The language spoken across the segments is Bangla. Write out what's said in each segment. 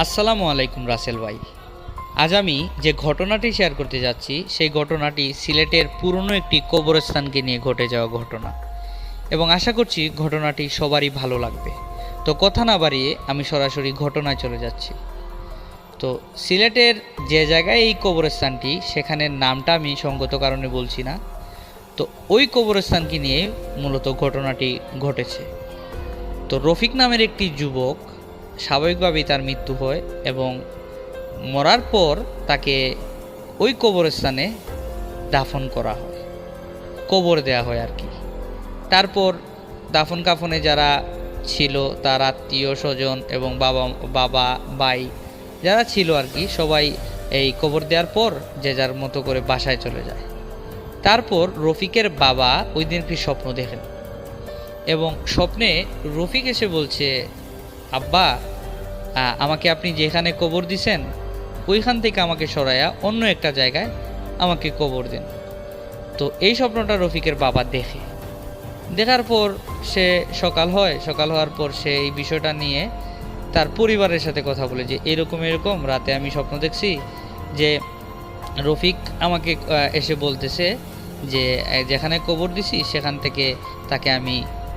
আসসালামু আলাইকুম রাসেল ভাই। আজ আমি যে ঘটনাটি শেয়ার করতে যাচ্ছি সেই ঘটনাটি সিলেটের পুরনো একটি কবরস্থানকে নিয়ে ঘটে যাওয়া ঘটনা, এবং আশা করছি ঘটনাটি সবারই ভালো লাগবে। তো কথা না বাড়িয়ে আমি সরাসরি ঘটনায় চলে যাচ্ছি। তো সিলেটের যে জায়গায় এই কবরস্থানটি, সেখানের নামটা আমি সঙ্গত কারণে বলছি না। তো ওই কবরস্থানকে নিয়ে মূলত ঘটনাটি ঘটেছে। তো রফিক নামের একটি যুবক, স্বাভাবিকভাবেই তার মৃত্যু হয় এবং মরার পর তাকে ওই কবরস্থানে দাফন করা হয়, কবর দেয়া হয় আর কি। তারপর দাফন কাফনে যারা ছিল, তার আত্মীয় স্বজন এবং বাবা ভাই যারা ছিল আর কি, সবাই এই কবর দেওয়ার পর যে যার মতো করে বাসায় চলে যায়। তারপর রফিকের বাবা ওই দিন একটি স্বপ্ন দেখেন, এবং স্বপ্নে রফিক এসে বলছে, আব্বা, আমাকে আপনি যেখানে কবর দিছেন ওইখান থেকে আমাকে সরাইয়া অন্য একটা জায়গায় আমাকে কবর দেন। তো এই স্বপ্নটা রফিকের বাবা দেখার পর সে সকাল হওয়ার পর সে এই বিষয়টা নিয়ে তার পরিবারের সাথে কথা বলে যে এরকম রাতে আমি স্বপ্ন দেখছি যে রফিক আমাকে এসে বলতেছে যে যেখানে কবর দিছি সেখান থেকে তাকে আমি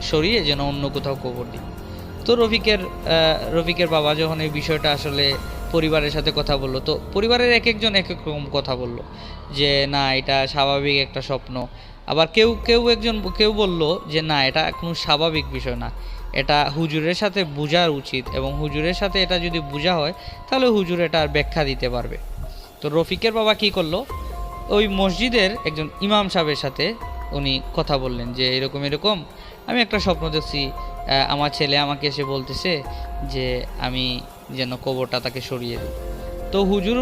সরিয়ে যেন অন্য কোথাও কবর দিই। তো রফিকের বাবা যখন এই বিষয়টা আসলে পরিবারের সাথে কথা বললো, তো পরিবারের এক একজন এক এক রকম কথা বলল যে না, এটা স্বাভাবিক একটা স্বপ্ন। আবার কেউ বলল যে না, এটা কোনো স্বাভাবিক বিষয় না, এটা হুজুরের সাথে বোঝার উচিত, এবং হুজুরের সাথে এটা যদি বোঝা হয় তাহলে হুজুর এটার ব্যাখ্যা দিতে পারবে। তো রফিকের বাবা কি করলো, ওই মসজিদের একজন ইমাম সাহেবের সাথে উনি কথা বললেন যে এরকম আমি একটা স্বপ্ন দেখছি, আমার ছেলে আমাকে এসে বলতেছে যে আমি যেন কবরটা তাকে সরিয়ে দিই। তো হুজুর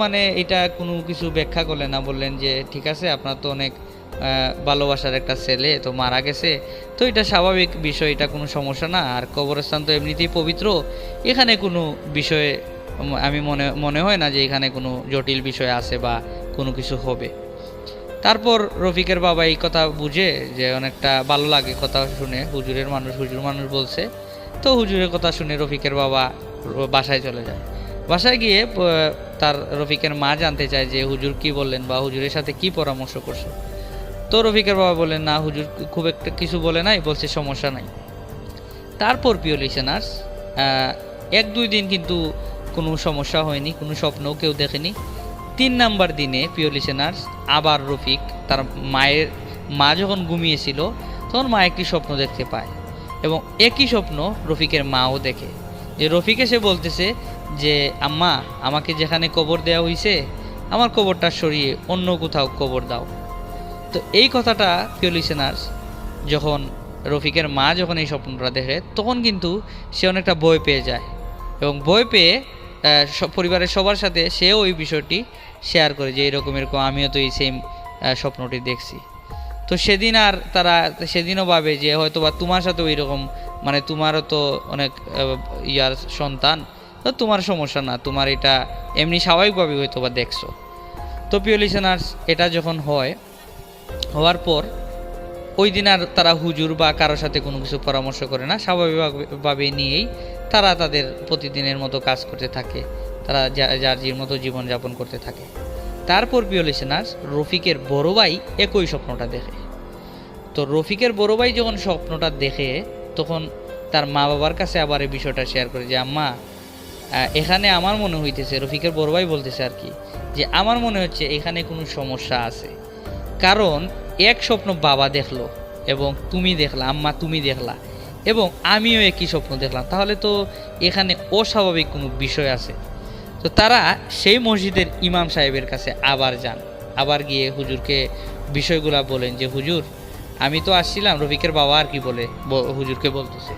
মানে এটা কোনো কিছু ব্যাখ্যা করলেন না, বললেন যে ঠিক আছে, আপনার তো অনেক ভালোবাসার একটা ছেলে তো মারা গেছে, তো এটা স্বাভাবিক বিষয়, এটা কোনো সমস্যা না, আর কবরস্থান তো এমনিতেই পবিত্র, এখানে কোনো বিষয়ে আমি মনে হয় না যে এখানে কোনো জটিল বিষয় আছে বা কোনো কিছু হবে। তারপর রফিকের বাবা এই কথা বুঝে যে অনেকটা ভালো লাগে কথা শুনে, হুজুর মানুষ বলছে। তো হুজুরের কথা শুনে রফিকের বাবা বাসায় চলে যায়। বাসায় গিয়ে তার রফিকের মা জানতে চায় যে হুজুর কি বললেন বা হুজুরের সাথে কি পরামর্শ করছে। তো রফিকের বাবা বললেন না, হুজুর খুব একটা কিছু বলে নাই, বলছে সমস্যা নাই। তারপর প্রিয় লিসেনার্স, 1-2 দিন কিন্তু কোনো সমস্যা হয়নি, কোনো স্বপ্নও কেউ দেখেনি। 3 নাম্বার দিনে প্রিয় লিসেনার্স, আবার রফিক তার মা যখন ঘুমিয়েছিল তখন মা একটি স্বপ্ন দেখতে পায়, এবং একই স্বপ্ন রফিকের মাও দেখে। যে রফিক এসে বলতেছে যে আম্মা, আমাকে যেখানে কবর দেওয়া হয়েছে আমার কবরটা সরিয়ে অন্য কোথাও কবর দাও। তো এই কথাটা প্রিয় লিসেনার্স, যখন রফিকের মা যখন এই স্বপ্নটা দেখে তখন কিন্তু সে অনেকটা ভয় পেয়ে যায়, এবং ভয় পেয়ে পরিবারের সবার সাথে সেও ওই বিষয়টি শেয়ার করে যে এরকম আমিও তো এই সেম স্বপ্নটি দেখছি। তো সেদিনও ভাবে যে হয়তো বা তোমার সাথেও এইরকম, মানে তোমারও তো অনেক ইয়ার সন্তান, তো তোমার সমস্যা না, তোমার এটা এমনি স্বাভাবিকভাবে হয়তো বা দেখছো। তো প্রিয় লিসেনার্স, এটা যখন হওয়ার পর ওই দিন আর তারা হুজুর বা কারোর সাথে কোনো কিছু পরামর্শ করে না, স্বাভাবিকভাবে নিয়েই তারা তাদের প্রতিদিনের মতো কাজ করতে থাকে, তারা যার মতো জীবনযাপন করতে থাকে। তারপর প্রিয় লিসেনার্স, রফিকের বড় ভাই একই স্বপ্নটা দেখে। তো রফিকের বড় ভাই যখন স্বপ্নটা দেখে তখন তার মা বাবার কাছে আবার এই বিষয়টা শেয়ার করে যে আম্মা, এখানে আমার মনে হইতেছে, রফিকের বড় ভাই বলতেছে আর কি, যে আমার মনে হচ্ছে এখানে কোনো সমস্যা আছে, কারণ এক স্বপ্ন বাবা দেখলো এবং তুমি দেখলা, আম্মা তুমি দেখলা, এবং আমিও একই স্বপ্ন দেখলাম, তাহলে তো এখানে অস্বাভাবিক কোনো বিষয় আছে। তো তারা সেই মসজিদের ইমাম সাহেবের কাছে আবার যান, আবার গিয়ে হুজুরকে বিষয়গুলা বলেন যে হুজুর, আমি তো আসছিলাম, রফিকের বাবা আর কি বলে হুজুরকে বলতেছে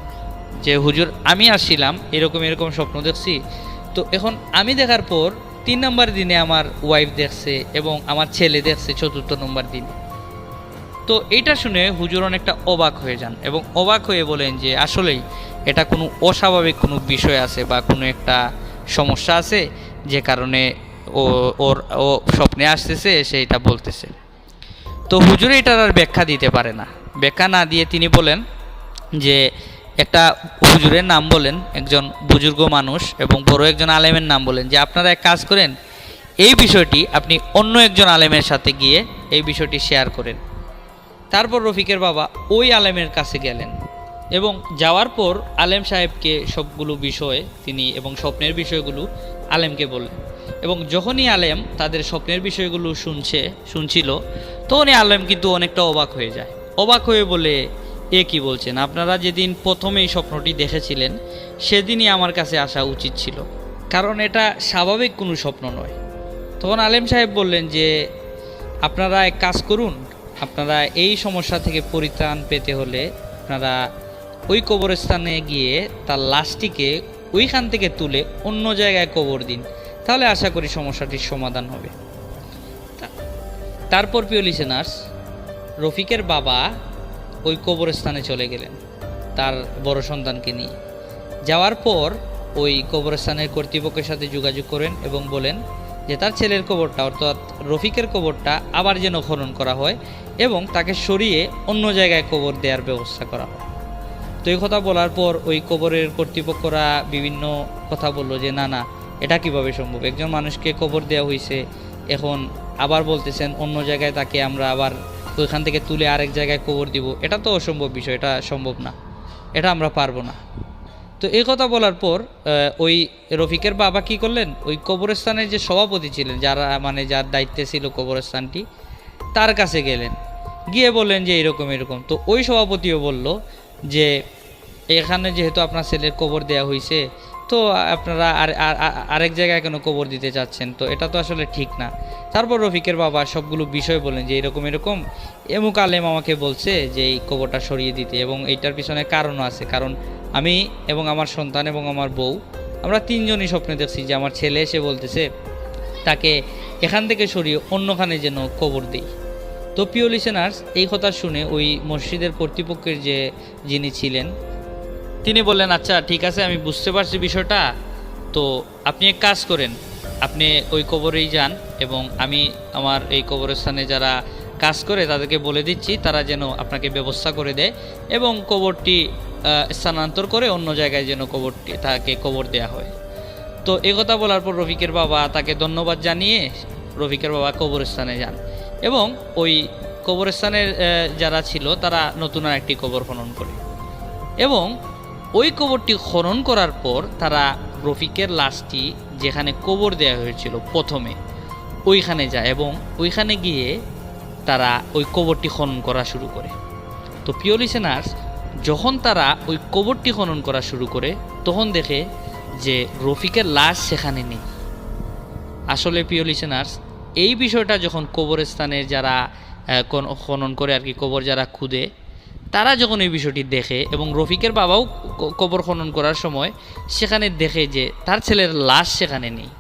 যে হুজুর, আমি আসছিলাম, এরকম স্বপ্ন দেখছি, তো এখন আমি দেখার পর 3 নম্বর দিনে আমার ওয়াইফ দেখছে এবং আমার ছেলে দেখছে 4র্থ নম্বর দিনে। তো এটা শুনে হুজুর অনেকটা অবাক হয়ে যান এবং অবাক হয়ে বলেন যে আসলেই এটা কোনো অস্বাভাবিক কোনো বিষয় আছে বা কোনো একটা সমস্যা আছে, যে কারণে ও স্বপ্নে আসতেছে, সে এটা বলতেছে। তো হুজুর এটার আর ব্যাখ্যা দিতে পারে না, ব্যাখ্যা না দিয়ে তিনি বলেন যে একটা হুজুরের নাম বলেন, একজন বুজুর্গ মানুষ এবং বড় একজন আলেমের নাম বলেন যে আপনারা এক কাজ করেন, এই বিষয়টি আপনি অন্য একজন আলেমের সাথে গিয়ে এই বিষয়টি শেয়ার করেন। তারপর রফিকের বাবা ওই আলেমের কাছে গেলেন এবং যাওয়ার পর আলেম সাহেবকে সবগুলো বিষয় তিনি এবং স্বপ্নের বিষয়গুলো আলেমকে বললেন। এবং যখনই আলেম তাদের স্বপ্নের বিষয়গুলো শুনছিল তখনই আলেম কিন্তু অনেকটা অবাক হয়ে যায়। অবাক হয়ে বলে, এ কি বলছেন, আপনারা যেদিন প্রথমে এই স্বপ্নটি দেখেছিলেন সেদিনই আমার কাছে আসা উচিত ছিল, কারণ এটা স্বাভাবিক কোনো স্বপ্ন নয়। তখন আলেম সাহেব বললেন যে আপনারা এক কাজ করুন, আপনারা এই সমস্যা থেকে পরিত্রাণ পেতে হলে আপনারা ওই কবরস্থানে গিয়ে তার লাশটিকে ওইখান থেকে তুলে অন্য জায়গায় কবর দিন, তাহলে আশা করি সমস্যাটির সমাধান হবে। তারপর প্রিয় লিসেনার্স, রফিকের বাবা ওই কবরস্থানে চলে গেলেন তার বড় সন্তানকে নিয়ে। যাওয়ার পর ওই কবরস্থানের কর্তৃপক্ষের সাথে যোগাযোগ করেন এবং বলেন যে তার ছেলের কবরটা অর্থাৎ রফিকের কবরটা আবার যেন খনন করা হয় এবং তাকে সরিয়ে অন্য জায়গায় কবর দেওয়ার ব্যবস্থা করা হয়। তো এই কথা বলার পর ওই কবরের কর্তৃপক্ষরা বিভিন্ন কথা বলল যে না, এটা কিভাবে সম্ভব, একজন মানুষকে কবর দেওয়া হয়েছে, এখন আবার বলতেছেন অন্য জায়গায় তাকে আমরা আবার ওইখান থেকে তুলে আরেক জায়গায় কবর দিব, এটা তো অসম্ভব বিষয়, এটা সম্ভব না, এটা আমরা পারবো না। তো এই কথা বলার পর ওই রফিকের বাবা কি করলেন, ওই কবরস্থানের যে সভাপতি ছিলেন, যার দায়িত্বে ছিল কবরস্থানটি, তার কাছে গেলেন, গিয়ে বললেন যে এরকম। তো ওই সভাপতিও বলল যে এখানে যেহেতু আপনার ছেলের কবর দেওয়া হয়েছে, তো আপনারা আরেক জায়গায় কেন কবর দিতে চাচ্ছেন, তো এটা তো আসলে ঠিক না। তারপর রফিকের বাবা সবগুলো বিষয় বলেন যে এরকম এমুক আলেম আমাকে বলছে যে এই কবরটা সরিয়ে দিতে, এবং এইটার পিছনে কারণও আছে, কারণ আমি এবং আমার সন্তান এবং আমার বউ আমরা তিনজনই স্বপ্নে দেখছি যে আমার ছেলে এসে বলতেছে তাকে এখান থেকে সরিয়ে অন্যখানে যেন কবর দিই। তো প্রিয় লিসেনার্স, এই কথা শুনে ওই মসজিদের কর্তৃপক্ষের যিনি ছিলেন তিনি বললেন, আচ্ছা ঠিক আছে, আমি বুঝতে পারছি বিষয়টা, তো আপনি এক কাজ করেন, আপনি ওই কবরেই যান এবং আমি আমার এই কবরস্থানে যারা কাজ করে তাদেরকে বলে দিচ্ছি তারা যেন আপনাকে ব্যবস্থা করে দেয় এবং কবরটি স্থানান্তর করে অন্য জায়গায় যেন তাকে কবর দেয়া হয়। তো এই কথা বলার পর রফিকের বাবা তাকে ধন্যবাদ জানিয়ে রফিকের বাবা কবরস্থানে যান এবং ওই কবরস্থানের যারা ছিল তারা নতুন আর একটি কবর খনন করে এবং ওই কবরটি খনন করার পর তারা রফিকের লাশটি যেখানে কবর দেওয়া হয়েছিল প্রথমে ওইখানে যায় এবং ওইখানে গিয়ে তারা ওই কবরটি খনন করা শুরু করে। তো প্রিয় লিসেনার্স, যখন তারা ওই কবরটি খনন করা শুরু করে তখন দেখে যে রফিকের লাশ সেখানে নেই। আসলে প্রিয় লিসেনার্স, এই বিষয়টা যখন কবরস্থানের যারা খনন করে আর কি, কবর যারা খুদে, তারা যখন এই বিষয়টি দেখে এবং রফিকের বাবাও কবর খনন করার সময় সেখানে দেখে যে তার ছেলের লাশ সেখানে নেই।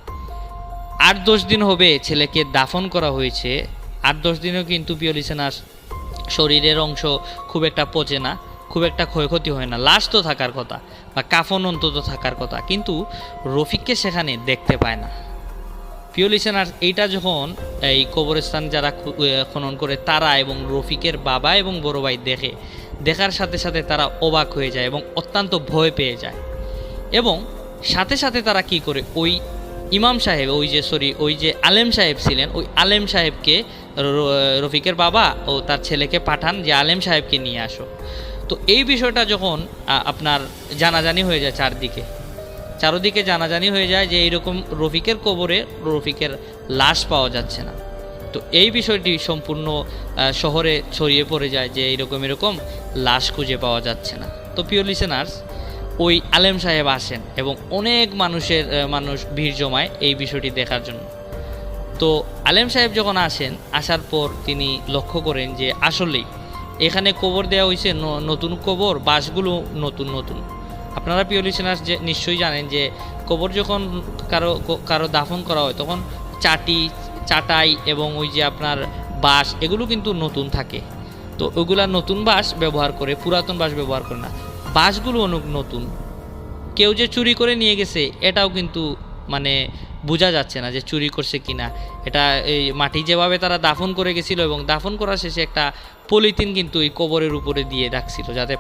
8-10 দিন হবে ছেলেকে দাফন করা হয়েছে, 8-10 দিনেও কিন্তু প্রিয় লিসেনার্স শরীরের অংশ খুব একটা পচে না, খুব একটা ক্ষয়ক্ষতি হয় না, লাশ তো থাকার কথা বা কাফন অন্তত থাকার কথা, কিন্তু রফিককে সেখানে দেখতে পায় না। প্রিয় লিসেনার্স, এইটা যখন এই কবরস্থান যারা খনন করে তারা এবং রফিকের বাবা এবং বড় ভাই দেখার সাথে সাথে তারা অবাক হয়ে যায় এবং অত্যন্ত ভয় পেয়ে যায় এবং সাথে সাথে তারা কি করে, ওই ইমাম সাহেব ওই যে আলেম সাহেব ছিলেন, ওই আলেম সাহেবকে রফিকের বাবা ও তার ছেলেকে পাঠান যে আলেম সাহেবকে নিয়ে আসো। তো এই বিষয়টা যখন আপনার জানাজানি হয়ে যায়, চারদিকে জানাজানি হয়ে যায় যে এইরকম রফিকের কবরে রফিকের লাশ পাওয়া যাচ্ছে না। তো এই বিষয়টি সম্পূর্ণ শহরে ছড়িয়ে পড়ে যায় যে এরকম লাশ খুঁজে পাওয়া যাচ্ছে না। তো প্রিয় লিসেনার্স, ওই আলেম সাহেব আসেন এবং অনেক মানুষ ভিড় জমায় এই বিষয়টি দেখার জন্য। তো আলেম সাহেব যখন আসার পর তিনি লক্ষ্য করেন যে আসলেই এখানে কবর দেওয়া হয়েছে নতুন কবর, বাঁশগুলো নতুন। আপনারা প্রিয় লিসেনার্স যে নিশ্চয়ই জানেন যে কবর যখন কারো দাফন করা হয় তখন চাটাই এবং ওই যে আপনার বাঁশ এগুলো কিন্তু নতুন থাকে। তো ওগুলা নতুন বাঁশ ব্যবহার করে, পুরাতন বাঁশ ব্যবহার করে না। বাঁশগুলো অনেক নতুন, কেউ যে চুরি করে নিয়ে গেছে এটাও কিন্তু মানে বোঝা যাচ্ছে না যে চুরি করছে কিনা। এটা এই মাটি যেভাবে তারা দাফন করে গেছিল এবং দাফন করার শেষে একটা পলিথিন কিন্তু এই কবরের উপরে দিয়ে রাখছিল, যাতে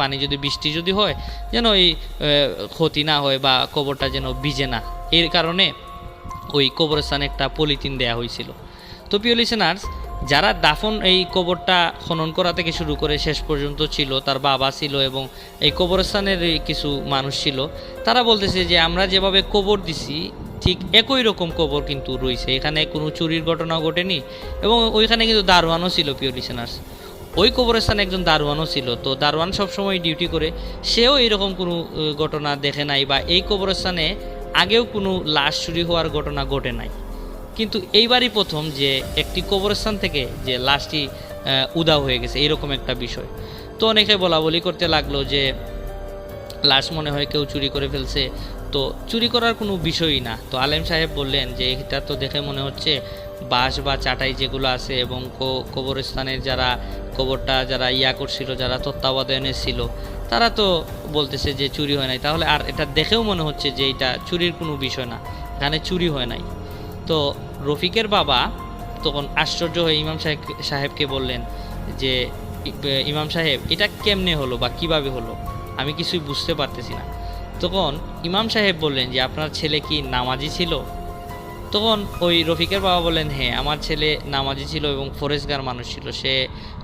পানি যদি বৃষ্টি যদি হয় যেন এই ক্ষতি না হয় বা কবরটা যেন ভিজে না, এর কারণে ওই কবরস্থানে একটা পলিথিন দেয়া হয়েছিল। তো প্রিয় লিসেনার্স, যারা দাফন এই কবরটা খনন করা থেকে শুরু করে শেষ পর্যন্ত ছিল, তার বাবা ছিল এবং এই কবরস্থানের কিছু মানুষ ছিল, তারা বলতেছে যে আমরা যেভাবে কবর দিছি ঠিক একই রকম কবর কিন্তু রয়েছে, এখানে কোনো চুরির ঘটনা ঘটেনি। এবং ওইখানে কিন্তু দারোয়ানও ছিল প্রিয় লিসেনার্স, ওই কবরস্থানে একজন দারোয়ানও ছিল। তো দারোয়ান সবসময় ডিউটি করে, সেও এরকম কোনো ঘটনা দেখে নাই বা এই কবরস্থানে আগেও কোনো লাশ চুরি হওয়ার ঘটনা ঘটে নাই। কিন্তু এইবারই প্রথম যে একটি কবরস্থান থেকে যে লাশটি উধাও হয়ে গেছে, এরকম একটা বিষয়। তো অনেকে বলা বলি করতে লাগলো যে লাশ মনে হয় কেউ চুরি করে ফেলছে, তো চুরি করার কোনো বিষয়ই না। তো আলেম সাহেব বললেন যে এটা তো দেখে মনে হচ্ছে বাঁশ বা চাটাই যেগুলো আছে এবং কবরস্থানের কবরটা যারা করছিল, যারা তত্ত্বাবধানে ছিল, তারা তো বলতেছে যে চুরি হয় নাই, তাহলে আর এটা দেখেও মনে হচ্ছে যে এটা চুরির কোনো বিষয় না, এখানে চুরি হয় নাই। তো রফিকের বাবা তখন আশ্চর্য হয়ে ইমাম সাহেবকে বললেন যে ইমাম সাহেব, এটা কেমনে হলো বা কিভাবে হলো, আমি কিছুই বুঝতে পারতেছি না। তখন ইমাম সাহেব বললেন যে আপনার ছেলে কি নামাজি ছিল? তখন ওই রফিকের বাবা বললেন, হ্যাঁ, আমার ছেলে নামাজি ছিল এবং ফরেজগার মানুষ ছিল, সে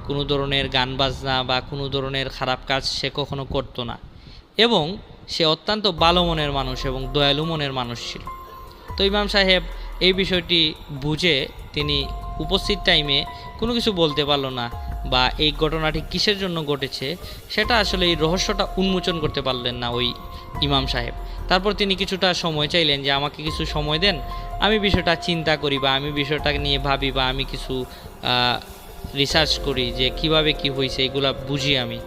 কোনো ধরনের গান বাজনা বা কোনো ধরনের খারাপ কাজ সে কখনো করতো না, এবং সে অত্যন্ত ভালো মনের মানুষ এবং দয়ালু মনের মানুষ ছিল। তো ইমাম সাহেব এই বিষয়টি বুঝে তিনি উপস্থিত টাইমে কোনো কিছু বলতে পারলো না, বা এই ঘটনাটি কিসের জন্য ঘটেছে সেটা আসলে এই রহস্যটা উন্মোচন করতে পারলেন না ওই ইমাম সাহেব। তারপর তিনি কিছুটা সময় চাইলেন যে আমাকে কিছু সময় দেন, আমি বিষয়টা চিন্তা করি বা আমি বিষয়টাকে নিয়ে ভাবি বা আমি কিছু রিসার্চ করি যে কিভাবে কি হয়েছে, এগুলা বুঝি আমি।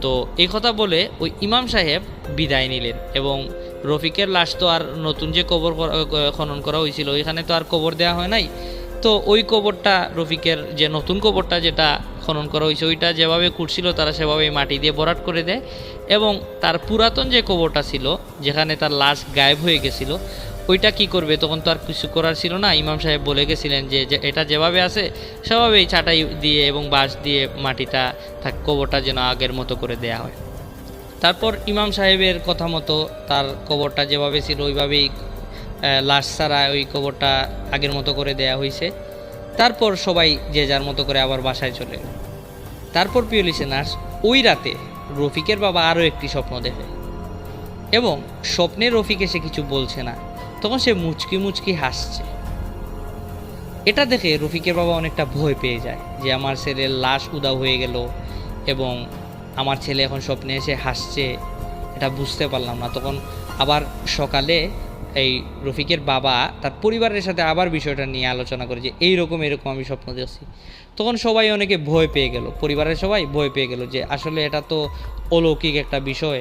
তো এই কথা বলে ওই ইমাম সাহেব বিদায় নিলেন এবং রফিকের লাশ তো আর নতুন যে কবর খনন করা হয়েছিল ওইখানে তো আর কবর দেওয়া হয় নাই। তো ওই কবরটা, রফিকের যে নতুন কবরটা যেটা খনন করা হয়েছে, ওইটা যেভাবে খুঁড়ছিল তারা সেভাবেই মাটি দিয়ে ভরাট করে দেয়, এবং তার পুরাতন যে কবরটা ছিল যেখানে তার লাশ গায়েব হয়ে গেছিল, ওইটা কি করবে, তখন তো আর কিছু করার ছিল না। ইমাম সাহেব বলে গেছিলেন যে এটা যেভাবে আছে সেভাবেই ছাটাই দিয়ে এবং বাঁশ দিয়ে মাটিটা কবরটা যেন আগের মতো করে দেয়া হয়। তারপর ইমাম সাহেবের কথা মতো তার কবরটা যেভাবে ছিল ওইভাবেই লাশ ছাড়া ওই কবরটা আগের মতো করে দেয়া হয়েছে। তারপর সবাই যে যার মতো করে আবার বাসায় চলে। তারপর প্রিয় লিসেনার্স, ওই রাতে রফিকের বাবা আরও একটি স্বপ্ন দেখে এবং স্বপ্নে রফিক এসে কিছু বলছে না, তখন সে মুচকি মুচকি হাসছে। এটা দেখে রফিকের বাবা অনেকটা ভয় পেয়ে যায় যে আমার ছেলের লাশ উধাও হয়ে গেল এবং আমার ছেলে এখন স্বপ্নে এসে হাসছে, এটা বুঝতে পারলাম না। তখন আবার সকালে এই রফিকের বাবা তার পরিবারের সাথে আবার বিষয়টা নিয়ে আলোচনা করে যে এরকম আমি স্বপ্ন দেখছি। তখন সবাই অনেকে ভয় পেয়ে গেল, পরিবারের সবাই ভয় পেয়ে গেল যে আসলে এটা তো অলৌকিক একটা বিষয়,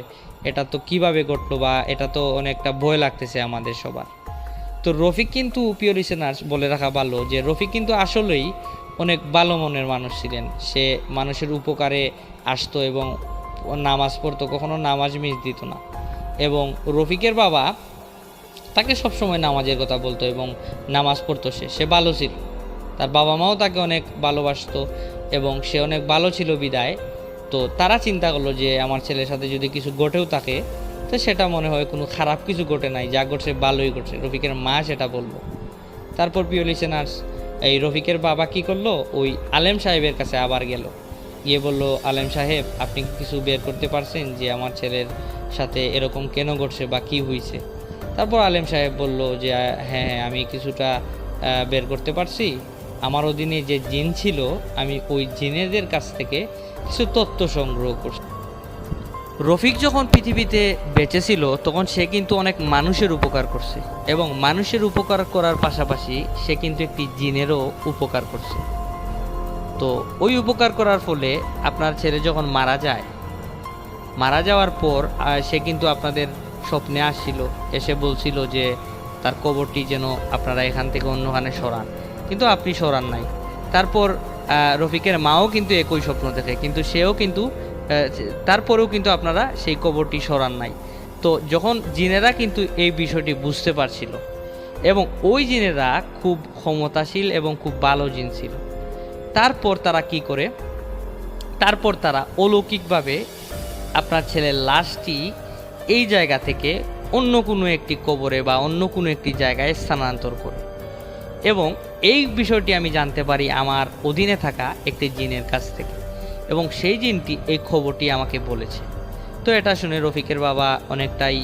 এটা তো কিভাবে ঘটলো বা এটা তো অনেকটা ভয় লাগতেছে আমাদের সবার। তো রফিক কিন্তু, প্রিয় লিসেনার্স, বলে রাখা ভালো যে রফিক কিন্তু আসলেই অনেক ভালো মনের মানুষ ছিলেন। সে মানুষের উপকারে আসতো এবং নামাজ পড়তো, কখনো নামাজ মিস দিত না। এবং রফিকের বাবা তাকে সবসময় নামাজের কথা বলতো এবং নামাজ পড়তো, সে ভালো ছিল। তার বাবা মাও তাকে অনেক ভালোবাসতো এবং সে অনেক ভালো ছিল বিদায়। তো তারা চিন্তা করলো যে আমার ছেলের সাথে যদি কিছু ঘটেও থাকে তো সেটা মনে হয় কোনো খারাপ কিছু ঘটে নাই, যা ঘটছে ভালোই ঘটছে, রফিকের মা সেটা বললো। তারপর প্রিয় লিসেনার্স, এই রফিকের বাবা কি করলো, ওই আলেম সাহেবের কাছে আবার গেল, গিয়ে বলল, আলেম সাহেব, আপনি কিছু বের করতে পারছেন যে আমার ছেলের সাথে এরকম কেন ঘটছে বা কী হয়েছে? তারপর আলেম সাহেব বলল যে হ্যাঁ, আমি কিছুটা বের করতে পারছি। আমার অধীনে যে জিন ছিল, আমি ওই জিনেদের কাছ থেকে কিছু তথ্য সংগ্রহ করছি। রফিক যখন পৃথিবীতে বেঁচে ছিল তখন সে কিন্তু অনেক মানুষের উপকার করছে এবং মানুষের উপকার করার পাশাপাশি সে কিন্তু একটি জিনেরও উপকার করছে। তো ওই উপকার করার ফলে আপনার ছেলে যখন মারা যাওয়ার পর সে কিন্তু আপনাদের স্বপ্নে আসছিল, এসে বলছিল যে তার কবরটি যেন আপনারা এখান থেকে অন্যখানে সরান, কিন্তু আপনি সরান নাই। তারপর রফিকের মাও কিন্তু একই স্বপ্ন দেখে, কিন্তু সেও কিন্তু তারপরেও কিন্তু আপনারা সেই কবরটি সরান নাই। তো যখন জিনেরা কিন্তু এই বিষয়টি বুঝতে পারছিল, এবং ওই জিনেরা খুব ক্ষমতাশীল এবং খুব ভালো জিন ছিল। তারপর তারা কি করে, তারপর তারা অলৌকিকভাবে আপনার ছেলের লাশটি এই জায়গা থেকে অন্য কোনো একটি কবরে বা অন্য কোনো একটি জায়গায় স্থানান্তর করে। এবং এই বিষয়টি আমি জানতে পারি আমার অধীনে থাকা একটি জিনের কাছ থেকে, এবং সেই জিনটি এই খবরটি আমাকে বলেছে। তো এটা শুনে রফিকের বাবা অনেকটাই,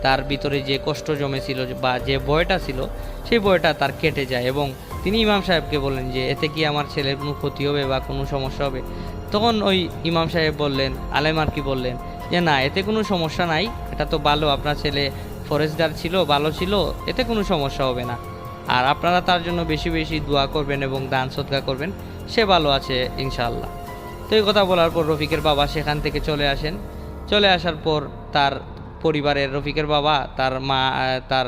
তার ভিতরে যে কষ্ট জমেছিল বা যে ভয়টা ছিল সেই ভয়টা তার কেটে যায়, এবং তিনি ইমাম সাহেবকে বললেন যে এতে কি আমার ছেলের কোনো ক্ষতি হবে বা কোনো সমস্যা হবে। তখন ওই ইমাম সাহেব বললেন, আলেম আর কি বললেন যে না, এতে কোনো সমস্যা নাই, এটা তো ভালো, আপনার ছেলে ফরেস্টদার ছিল, ভালো ছিল, এতে কোনো সমস্যা হবে না। আর আপনারা তার জন্য বেশি বেশি দোয়া করবেন এবং দান সদকা করবেন, সে ভালো আছে ইনশাআল্লাহ। তো এই কথা বলার পর রফিকের বাবা সেখান থেকে চলে আসেন। চলে আসার পর তার পরিবারের, রফিকের বাবা তার মা তার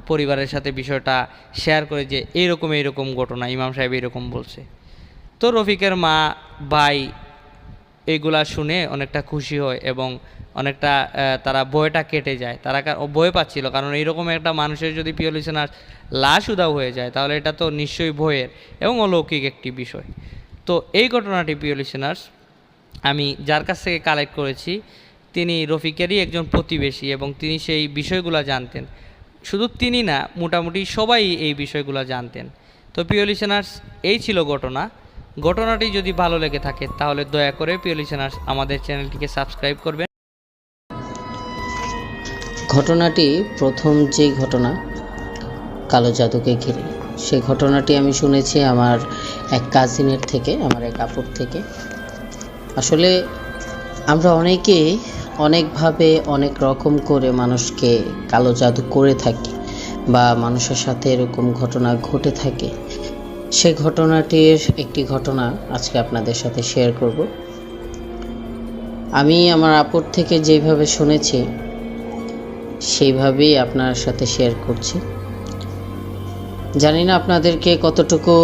পরিবারের সাথে বিষয়টা শেয়ার করে যে এইরকম ঘটনা, ইমাম সাহেব এরকম বলছে। তো রফিকের মা ভাই এইগুলা শুনে অনেকটা খুশি হয় এবং অনেকটা তারা ভয়টা কেটে যায়। তারা ভয় পাচ্ছিল, কারণ এইরকম একটা মানুষের যদি প্রিয় লিসেনার লাশ উধাও হয়ে যায় তাহলে এটা তো নিশ্চয়ই ভয়ের এবং অলৌকিক একটি বিষয়। তো এই ঘটনাটি প্রিয় লিসেনার্স আমি যার কাছ থেকে কালেক্ট করেছি তিনি রফিকেরই একজন প্রতিবেশী, এবং তিনি সেই বিষয়গুলো জানতেন। শুধু তিনি না, মোটামুটি সবাই এই বিষয়গুলো জানতেন। তো প্রিয় লিসেনার্স, এই ছিল ঘটনাটি যদি ভালো লেগে থাকে তাহলে দয়া করে প্রিয় লিসেনার্স আমাদের চ্যানেলটিকে সাবস্ক্রাইব করবেন। ঘটনাটি প্রথম যে ঘটনা কালো জাদুকে ঘিরে, সেই ঘটনাটি আমি শুনেছি আমার এক কাজিনের থেকে, আমার এক আপুর থেকে। আসলে আমরা অনেকেই অনেকভাবে অনেক রকম করে মানুষকে কালো জাদু করে থাকি বা মানুষের সাথে এরকম ঘটনা ঘটে থাকে। সেই ঘটনাটির একটি ঘটনা আজকে আপনাদের সাথে শেয়ার করব। আমি আমার আপুর থেকে যেভাবে শুনেছি সেইভাবেই আপনার সাথে শেয়ার করছি। জানি না আপনাদেরকে কতটুকু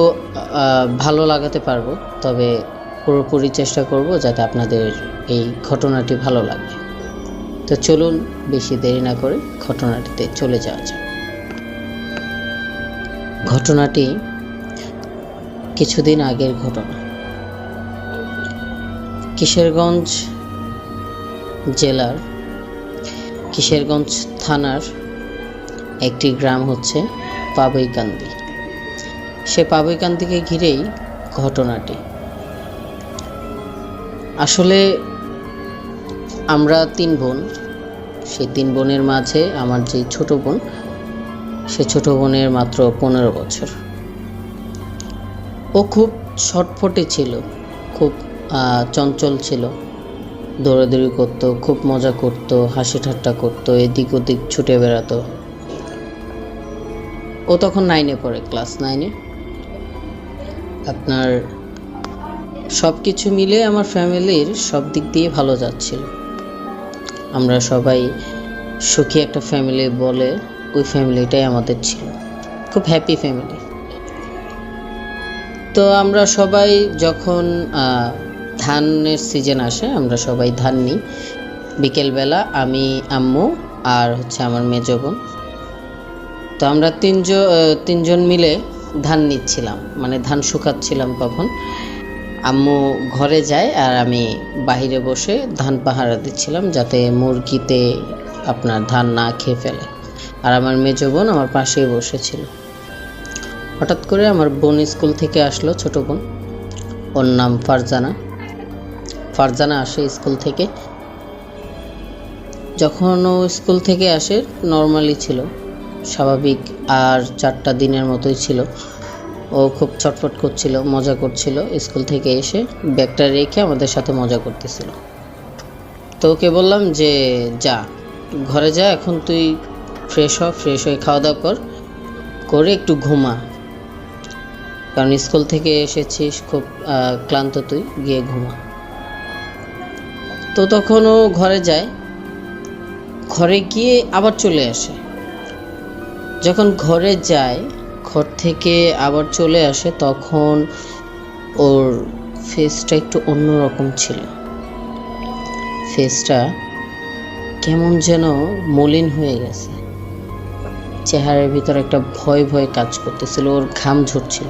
ভালো লাগাতে পারবো, তবে পুরোপুরি চেষ্টা করব যাতে আপনাদের এই ঘটনাটি ভালো লাগে। তো চলুন বেশি দেরি না করে ঘটনাটিতে চলে যাওয়া যাক। ঘটনাটি কিছুদিন আগের ঘটনা। কিশোরগঞ্জ জেলার কিশোরগঞ্জ থানার একটি গ্রাম হচ্ছে পাবইকান্দি। সে পাবইকান্দিকে ঘিরেই ঘটনাটি। আসলে আমরা 3 বোন, সেই 3 বোনের মাঝে আমার যে ছোট বোন, সে ছোট বোনের মাত্র 15 বছর। ও খুব ছটফটে ছিল, খুব চঞ্চল ছিল, দৌড়াদৌড়ি করতো, খুব মজা করতো, হাসি ঠাট্টা করতো, এদিক ওদিক ছুটে বেড়াতো। ও তখন 9-এ পড়ে, ক্লাস 9-এ। আপনার সব কিছু মিলে আমার ফ্যামিলির সব দিক দিয়ে ভালো যাচ্ছিল। আমরা সবাই সুখী একটা ফ্যামিলি বলে ওই ফ্যামিলিটাই আমাদের ছিল, খুব হ্যাপি ফ্যামিলি। তো আমরা সবাই যখন ধানের সিজন আসে আমরা সবাই ধান নিই। বিকেলবেলা আমি, আম্মু আর হচ্ছে আমার মেজো বোন, তো আমরা তিনজন মিলে ধান নিচ্ছিলাম, মানে ধান শুকাচ্ছিলাম। তখন আম্মু ঘরে যায় আর আমি বাইরে বসে ধান পাহারা দিচ্ছিলাম যাতে মুরগিতে আপনার ধান না খেয়ে ফেলে। আর আমার মেজো বোন আমার পাশেই বসেছিল। হঠাৎ করে আমার বোন স্কুল থেকে আসলো, ছোট বোন, ওর নাম ফারজানা আসে স্কুল থেকে। যখন ও স্কুল থেকে আসে নর্মালি ছিল, স্বাভাবিক আর 4টা দিনের মতোই ছিল। ও খুব ছটফট করছিল, মজা করছিল। স্কুল থেকে এসে ব্যাগটা রেখে আমাদের সাথে মজা করতেছিল। তো ওকে বললাম যে যা ঘরে যা, এখন তুই ফ্রেশ হয়ে খাওয়া দাওয়া করে একটু ঘুমা, কারণ স্কুল থেকে এসেছিস খুব ক্লান্ত, তুই গিয়ে ঘুমা। তো তখন ও ঘরে যায়, ঘরে গিয়ে আবার চলে আসে। যখন ঘরে যায়, ঘর থেকে আবার চলে আসে, তখন ওর ফেসটা একটু অন্যরকম ছিল। ফেসটা কেমন যেন মলিন হয়ে গেছে, চেহারার ভিতর একটা ভয় ভয় কাজ করতেছিল, ওর ঘাম ঝরছিল।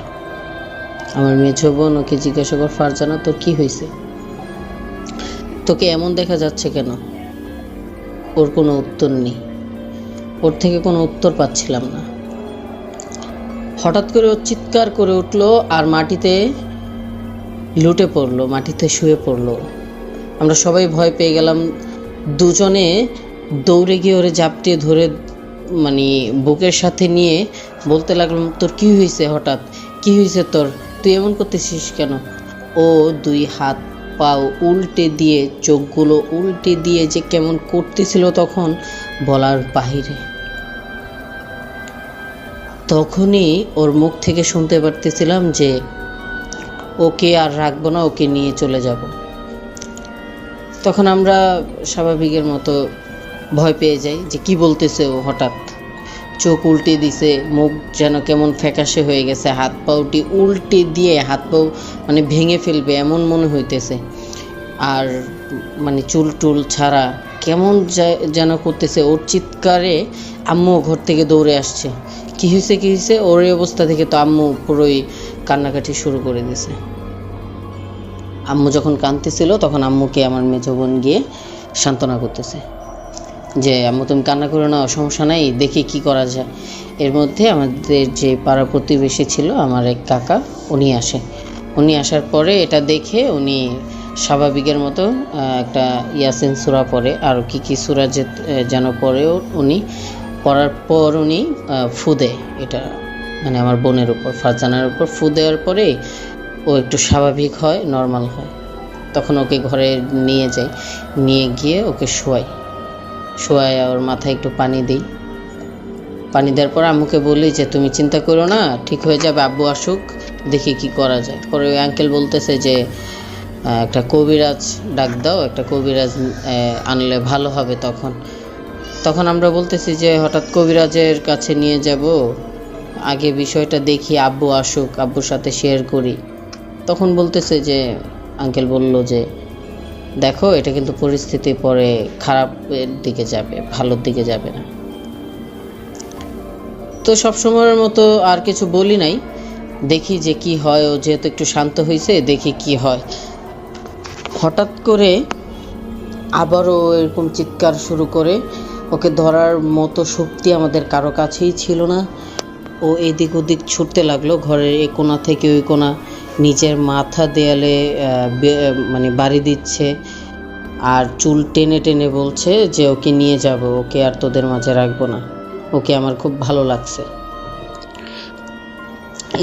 আমার মেঝো বোন ওকে জিজ্ঞাসা কর, ফারজানা তোর কি হয়েছে, তোকে এমন দেখা যাচ্ছে কেন? ওর কোনো উত্তর নেই, ওর থেকে কোনো উত্তর পাচ্ছিলাম না। হঠাৎ করে ও চিৎকার করে উঠলো আর মাটিতে লুটে পড়লো, মাটিতে শুয়ে পড়লো। আমরা সবাই ভয় পেয়ে গেলাম, দুজনে দৌড়ে গিয়ে ওরে ঝাপটিয়ে ধরে মানে বুকের সাথে নিয়ে বলতে লাগলাম, তোর কি হয়েছে, হঠাৎ কি হয়েছে তোর, তুই এমন করতেছিস কেন? ও দুই হাত পাও উল্টে দিয়ে, চোখগুলো উল্টে দিয়ে যে কেমন করতেছিল তখন বলার বাহিরে। তখনই ওর মুখ থেকে শুনতে পারতেছিলাম যে ওকে আর রাখবো না, ওকে নিয়ে চলে যাব। তখন আমরা স্বাভাবিকের মতো ভয় পেয়ে যাই যে কি বলতেছে ও, হঠাৎ চোখ উল্টে দিছে, মুখ যেন কেমন ফ্যাকাশে হয়ে গেছে, হাত পাউটি উল্টে দিয়ে হাত পাও মানে ভেঙে ফেলবে এমন মনে হইতেছে, আর মানে চুল টুল ছাড়া কেমন যেন করতেছে। ওর চিৎকারে আম্মু ঘর থেকে দৌড়ে আসছে, কি হয়েছে কি হয়েছে। ওর এই অবস্থা থেকে তো আম্মু পুরোই কান্নাকাটি শুরু করে দিয়েছে। আম্মু যখন কাঁদতেছিল তখন আম্মুকে আমার মেজো বোন গিয়ে সান্ত্বনা করতেছে যে আম্মু তুমি কান্না করো না, সমস্যা নাই, দেখি কি করা যায়। এর মধ্যে আমাদের যে পাড়া প্রতিবেশী ছিল আমার এক কাকা, উনি আসে। উনি আসার পরে এটা দেখে উনি স্বাভাবিকের মতো একটা ইয়াসিন সূরা পড়ে, আর কি কি সূরা যেন পড়েও উনি পড়ার পর উনি ফু দেয়, এটা মানে আমার বোনের উপর, ফারজানার উপর ফু দেওয়ার পরে ও একটু স্বাভাবিক হয়, নর্মাল হয়। তখন ওকে ঘরে নিয়ে যাই, নিয়ে গিয়ে ওকে শোয়ায় ওর মাথায় একটু পানি দিই। পানি দেওয়ার পর আম্মুকে বলি যে তুমি চিন্তা করো না, ঠিক হয়ে যাবে, আব্বু আসুক, দেখি কি করা যায়। পরে ওই আঙ্কেল বলতেছে যে একটা কবিরাজ ডাক দাও, একটা কবিরাজ আনলে ভালো হবে। তখন আমরা বলতেছি যে হঠাৎ কবিরাজের কাছে নিয়ে যাব, আগে বিষয়টা দেখি, আব্বু আসুক, আব্বুর সাথে শেয়ার করি। তখন বলতেছে যে আঙ্কেল বলল যে দেখো এটা কিন্তু পরিস্থিতি পরে খারাপের দিকে যাবে, ভালোর দিকে যাবে না। তো সবসময়ের মতো আর কিছু বলি নাই, দেখি যে কি হয়। ও যেহেতু একটু শান্ত হয়েছে, দেখি কি হয়। হঠাৎ করে আবারও এরকম চিৎকার শুরু করে, ওকে ধরার মতো শক্তি আমাদের কারো কাছেই ছিল না। ও এদিক ওদিক ছুটতে লাগলো, ঘরের এই কোণা থেকে ওই কোণা, নিজের মাথা দেয়ালে মানে বাড়ি দিচ্ছে, আর চুল টেনে টেনে বলছে যে ওকে নিয়ে যাব, ওকে আর তোদের মাঝে রাখবো না, ওকে আমার খুব ভালো লাগছে,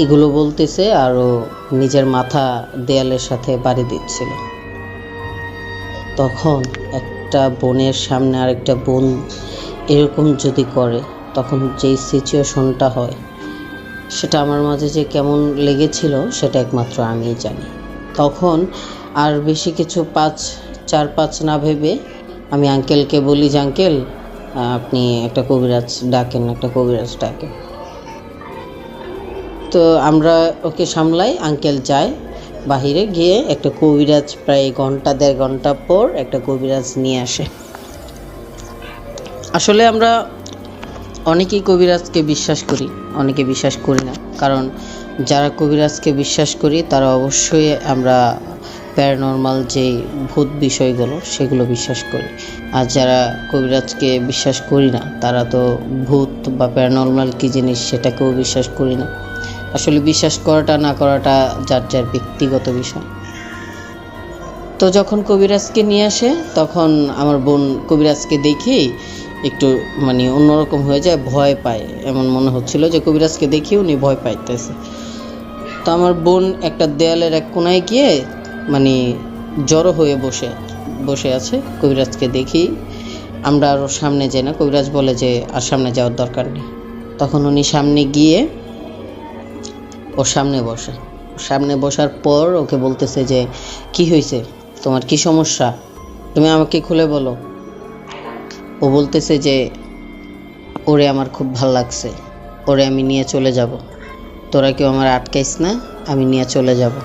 এগুলো বলতেছে। আর ও নিজের মাথা দেয়ালের সাথে বাড়ি দিচ্ছিল। তখন একটা বোনের সামনে আরেকটা বোন এরকম যদি করে, তখন যেই সিচুয়েশনটা হয় সেটা আমার মাঝে যে কেমন লেগেছিল সেটা একমাত্র আমিই জানি। তখন আর বেশি কিছু 4-5 না ভেবে আমি আঙ্কেলকে বলি যে আঙ্কেল আপনি একটা কবিরাজ ডাকেন, একটা কবিরাজ ডাকেন। তো আমরা ওকে সামলাই, আঙ্কেল যায় বাহিরে গিয়ে একটা কবিরাজ, প্রায় 1-1.5 ঘন্টা পর একটা কবিরাজ নিয়ে আসে। আসলে আমরা অনেকেই কবিরাজকে বিশ্বাস করি, অনেকে বিশ্বাস করি না। কারণ যারা কবিরাজকে বিশ্বাস করি তারা অবশ্যই আমরা প্যারানর্মাল যে ভূত বিষয়গুলো সেগুলো বিশ্বাস করি। আর যারা কবিরাজকে বিশ্বাস করি না তারা তো ভূত বা প্যারানর্মাল কী জিনিস সেটাকেও বিশ্বাস করি না। আসলে বিশ্বাস করাটা না করাটা যার যার ব্যক্তিগত বিষয়। তো যখন কবিরাজকে নিয়ে আসে তখন আমার বোন কবিরাজকে দেখেই একটু মানে অন্যরকম হয়ে যায়, ভয় পায়, এমন মনে হচ্ছিল যে কবিরাজকে দেখে উনি ভয় পাইতেছে। তো আমার বোন একটা দেয়ালের এক কোনায় গিয়ে মানে জড়ো হয়ে বসে আছে। কবিরাজকে দেখি আমরা আরও সামনে যাই না, কবিরাজ বলে যে আর সামনে যাওয়ার দরকার নেই। তখন উনি সামনে গিয়ে ওর সামনে বসার পর ওকে বলতেছে যে কি হয়েছে, তোমার কি সমস্যা, তুমি আমাকে খুলে বলো। ও বলতেছে যে ওরে আমার খুব ভালো লাগছে, ওরে আমি নিয়ে চলে যাব, তোরা কেউ আমার আটকাইস না, আমি নিয়ে চলে যাব।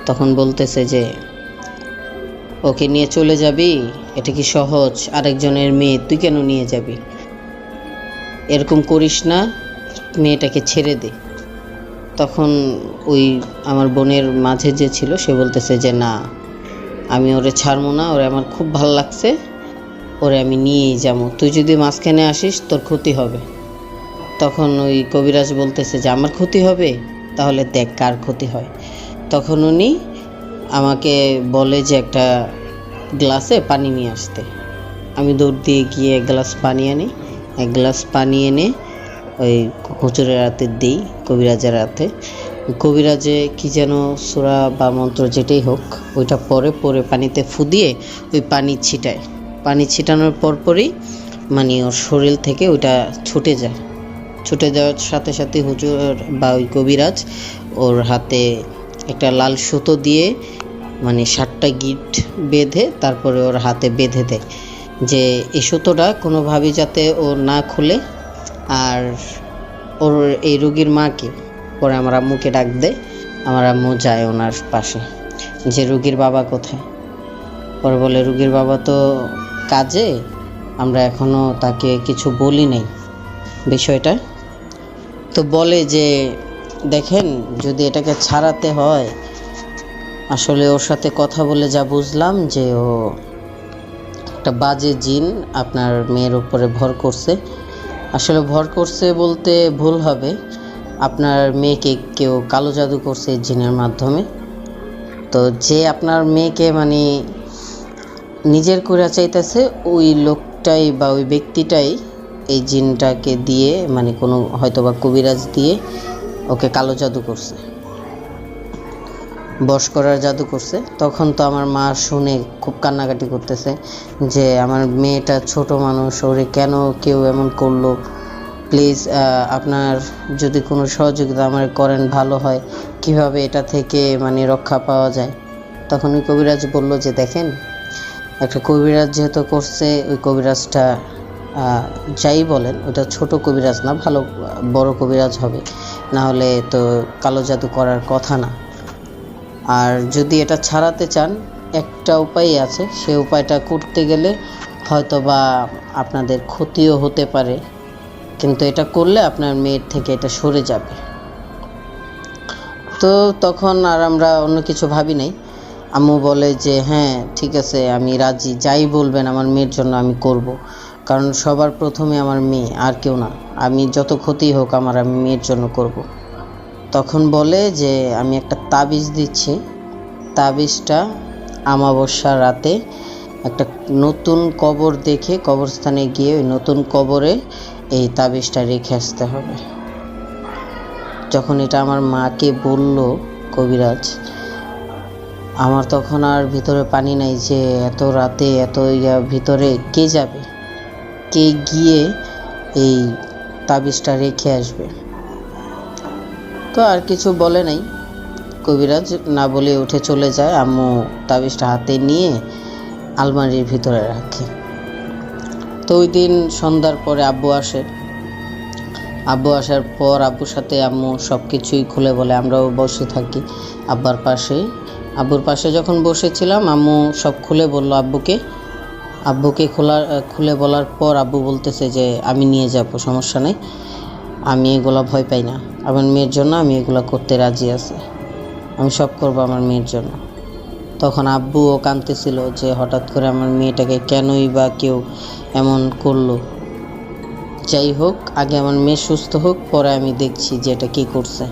তখন বলতেছে যে ওকে নিয়ে চলে যাবি? এটা কি সহজ? আরেকজনের মেয়ে তুই কেন নিয়ে যাবি? এরকম করিস না, মেয়েটাকে ছেড়ে দে। তখন ওই আমার বোনের মাঝে যে ছিল সে বলতেছে যে না, আমি ওরে ছাড়বো না, ওরে আমার খুব ভালো লাগছে, ওরে আমি নিয়েই যাবো, তুই যদি মাঝখানে আসিস তোর ক্ষতি হবে। তখন ওই কবিরাজ বলতেছে যে আমার ক্ষতি হবে, তাহলে দেখ কার ক্ষতি হয়। তখন উনি আমাকে বলে যে একটা গ্লাসে পানি নিয়ে আসতে। আমি দৌড় দিয়ে গিয়ে এক গ্লাস পানি আনি। এক গ্লাস পানি এনে ওই হুজুরের হাতে দিই, কবিরাজের হাতে। কবিরাজে কি যেন সূরা বা মন্ত্র যেটাই হোক ওইটা পরে পরে পানিতে ফু দিয়ে ওই পানি ছিটায়। পানি ছিটানোর পরপরই মানে ওর শরীর থেকে ওইটা ছুটে যায়। ছুটে যাওয়ার সাথে সাথে হুজুর বা ওই কবিরাজ ওর হাতে একটা লাল সুতো দিয়ে মানে 7টা গিট বেঁধে তারপরে ওর হাতে বেঁধে দেয় যে এই সুতোটা কোনোভাবেই যাতে ও না খুলে। আর ওর এই রোগীর মাকে পরে আমার আম্মুকে ডাক দেয়। আমার আম্মু যায় ওনার পাশে যে রোগীর বাবা কোথায়। পরে বলে রোগীর বাবা তো কাজে, আমরা এখনও তাকে কিছু বলি নাই বিষয়টা। তো বলে যে দেখেন, যদি এটাকে ছাড়াতে হয়, আসলে ওর সাথে কথা বলে যা বুঝলাম যে ও একটা বাজে জিন আপনার মেয়ের উপরে ভর করছে। আসলে ভর করছে বলতে ভুল হবে, আপনার মেয়েকে কেউ কালো জাদু করছে এই জিনের মাধ্যমে। তো যে আপনার মেয়েকে মানে নিজের করে চাইতেছে ওই লোকটাই বা ওই ব্যক্তিটাই এই জিনটাকে দিয়ে মানে কোনো হয়তোবা কবিরাজ দিয়ে ওকে কালো জাদু করছে, বশ করার জাদু করছে। তখন তো আমার মা শুনে খুব কান্নাকাটি করতেছে যে আমার মেয়েটা ছোট মানুষ, ওরে কেন কেউ এমন করলো, প্লিজ আপনার যদি কোনো সহযোগিতা আমার করেন ভালো হয়, কিভাবে এটা থেকে মানে রক্ষা পাওয়া যায়। তখন ওই কবিরাজ বলল যে দেখেন, একটা কবিরাজ যেহেতু করছে, ওই কবিরাজটা যাই বলেন ওটা ছোট কবিরাজ না, ভালো বড় কবিরাজ হবে, না হলে তো কালো জাদু করার কথা না। আর যদি এটা ছাড়াতে চান একটা উপায় আছে, সে উপায়টা করতে গেলে হয়তো বা আপনাদের ক্ষতিও হতে পারে, কিন্তু এটা করলে আপনার মেয়ের থেকে এটা সরে যাবে। তো তখন আর আমরা অন্য কিছু ভাবি নাই। আম্মু বলে যে হ্যাঁ ঠিক আছে, আমি রাজি, যাই বলবেন আমার মেয়ের জন্য আমি করব, কারণ সবার প্রথমে আমার মেয়ে, আর কেউ না, আমি যত ক্ষতি হোক আমি মেয়ের জন্য করব। তখন বলে যে আমি একটা তাবিজ দিচ্ছি, তাবিজটা অমাবস্যার রাতে একটা নতুন কবর দেখে কবরস্থানে গিয়ে ওই নতুন কবরে এই তাবিজটা রেখে আসতে হবে। যখন এটা আমার মাকে বলল কবিরাজ, আমার তখন আর ভিতরে পানি নাই যে এত রাতে এত ভিতরে কে যাবে, কে গিয়ে এই তাবিজটা রেখে আসবে। তো আর কিছু বলে নাই, কবিরাজ না বলে উঠে চলে যায়। আম্মু তাবিজটা হাতে নিয়ে আলমারির ভিতরে রাখে। তো ওই দিন সন্ধ্যার পরে আব্বু আসে। আব্বু আসার পর আব্বুর সাথে আম্মু সব কিছুই খুলে বলে, আমরাও বসে থাকি আব্বার পাশে। আব্বুর পাশে যখন বসেছিলাম আম্মু সব খুলে বলল আব্বুকে খুলে বলার পর আব্বু বলতেছে যে আমি নিয়ে যাব, সমস্যা নেই, আমি এগুলো ভয় পাই না, আমার মেয়ের জন্য আমি এগুলো করতে রাজি আছি, আমি সব করব আমার মেয়ের জন্য। তখন আব্বুও কাঁদতেছিল যে হঠাৎ করে আমার মেয়েটাকে কেনই বা কেউ এমন করলো। যাই হোক, আগে আমার মেয়ে সুস্থ হোক, পরে আমি দেখছি যে এটা কী করছে।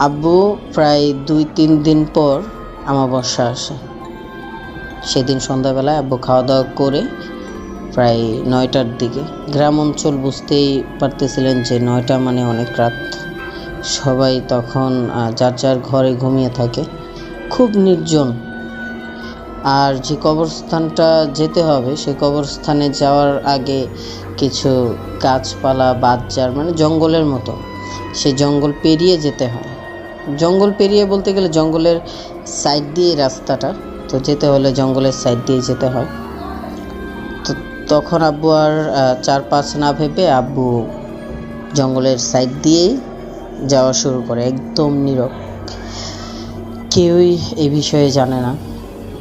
আব্বু প্রায় 2-3 দিন পর অমাবস্যা আসে। সেদিন সন্ধ্যাবেলায় আব্বু খাওয়া দাওয়া করে প্রায় 9টার দিকে, গ্রাম অঞ্চল বুঝতেই পারতেছিলেন যে 9টা মানে অনেক রাত, সবাই তখন যার যার ঘরে ঘুমিয়ে থাকে, খুব নির্জন। আর যে কবরস্থানটা যেতে হবে সেই কবরস্থানে যাওয়ার আগে কিছু গাছপালা বাঁধজার মানে জঙ্গলের মতো, সেই জঙ্গল পেরিয়ে যেতে হয়। জঙ্গল পেরিয়ে বলতে গেলে জঙ্গলের সাইড দিয়ে রাস্তাটা, তো যেতে হলে জঙ্গলের সাইড দিয়ে যেতে হয়। তো তখন আব্বু আর 4-5 না ভেবে আব্বু জঙ্গলের সাইড দিয়েই যাওয়া শুরু করে, একদম নীরব, কেউই এই বিষয়ে জানে না।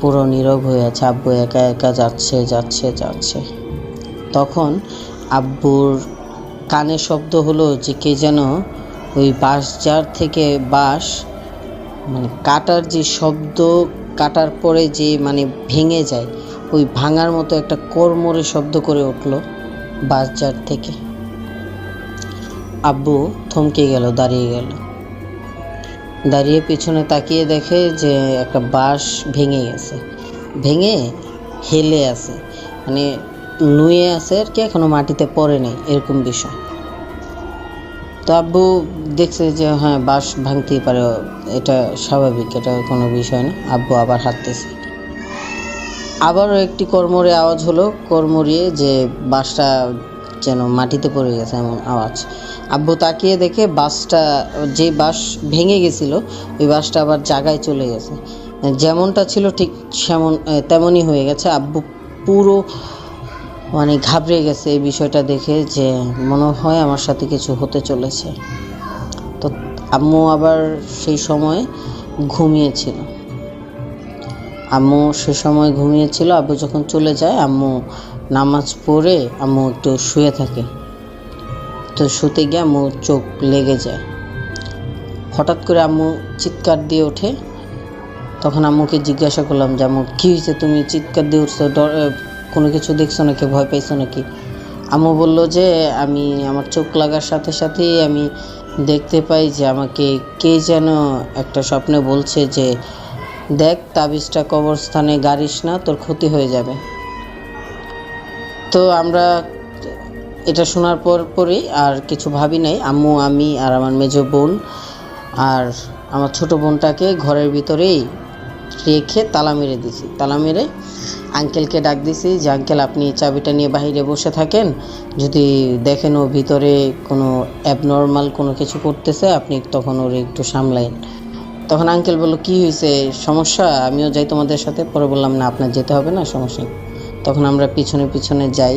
পুরো নীরব হয়ে আছে। আব্বু একা একা যাচ্ছে যাচ্ছে যাচ্ছে। তখন আব্বুর কানে শব্দ হলো যে কে যেন ওই বাঁশঝাড় থেকে বাঁশ মানে কাটার যে শব্দ, কাটার পরে যে মানে ভেঙে যায়, ওই ভাঙার মতো একটা কড়মড়ে শব্দ করে উঠলো বাঁশঝাড় থেকে। আব্বু থমকে গেল, দাঁড়িয়ে গেল। দাঁড়িয়ে পিছনে তাকিয়ে দেখে যে একটা বাঁশ ভেঙে গেছে, ভেঙে হেলে আছে, মানে নুয়ে আছে আর কি, এখনো মাটিতে পড়ে নেই, এরকম বিষয়। তো আব্বু দেখছে যে হ্যাঁ বাঁশ ভাঙতেই পারে, এটা স্বাভাবিক, এটা কোনো বিষয় না। আব্বু আবার হাঁটতেছে। আবারও একটি কড়মড়ে আওয়াজ হলো, কড়মড়িয়ে যে বাঁশটা যেন মাটিতে পড়ে গেছে এমন আওয়াজ। আব্বু তাকিয়ে দেখে বাঁশটা, যে বাঁশ ভেঙে গেছিল ওই বাঁশটা আবার জায়গায় চলে গেছে, যেমনটা ছিল ঠিক তেমনই হয়ে গেছে। আব্বু পুরো মানে ঘাবড়ে গেছে এই বিষয়টা দেখে, যে মনে হয় আমার সাথে কিছু হতে চলেছে। তো আম্মু আবার সেই সময় ঘুমিয়েছিল। আব্বু যখন চলে যায়, আম্মু নামাজ পড়ে আম্মু একটু শুয়ে থাকে। তো শুতে গিয়ে আম্মু চোখ লেগে যায়। হঠাৎ করে আম্মু চিৎকার দিয়ে ওঠে। তখন আম্মুকে জিজ্ঞাসা করলাম যে আম্মু কী হয়েছে, তুমি চিৎকার দিয়ে উঠছো, কোনো কিছু দেখছো নাকি, ভয় পাইছো নাকি? আম্মু বলল যে আমার চোখ লাগার সাথে সাথেই আমি দেখতে পাই যে আমাকে কে যেন একটা স্বপ্নে বলছে যে দেখ তাবিজটা কবরস্থানে গাড়িস না, তোর ক্ষতি হয়ে যাবে। তো আমরা এটা শোনার পরই আর কিছু ভাবি নাই। আম্মু, আমি আর আমার মেজো বোন আর আমার ছোট বোনটাকে ঘরের ভিতরেই রেখে তালা মেরে দিছি। তালা মেরে আঙ্কেলকে ডাক দিছি যে আঙ্কেল আপনি চাবিটা নিয়ে বাইরে বসে থাকেন, যদি দেখেন ও ভিতরে কোনো অ্যাবনর্মাল কোনো কিছু করতেছে আপনি তখন ওর একটু সামলাইন। তখন আঙ্কেল বললো কী হয়েছে, সমস্যা? আমিও যাই তোমাদের সাথে। পরে বললাম না, আপনার যেতে হবে না, সমস্যা নেই। তখন আমরা পিছনে পিছনে যাই,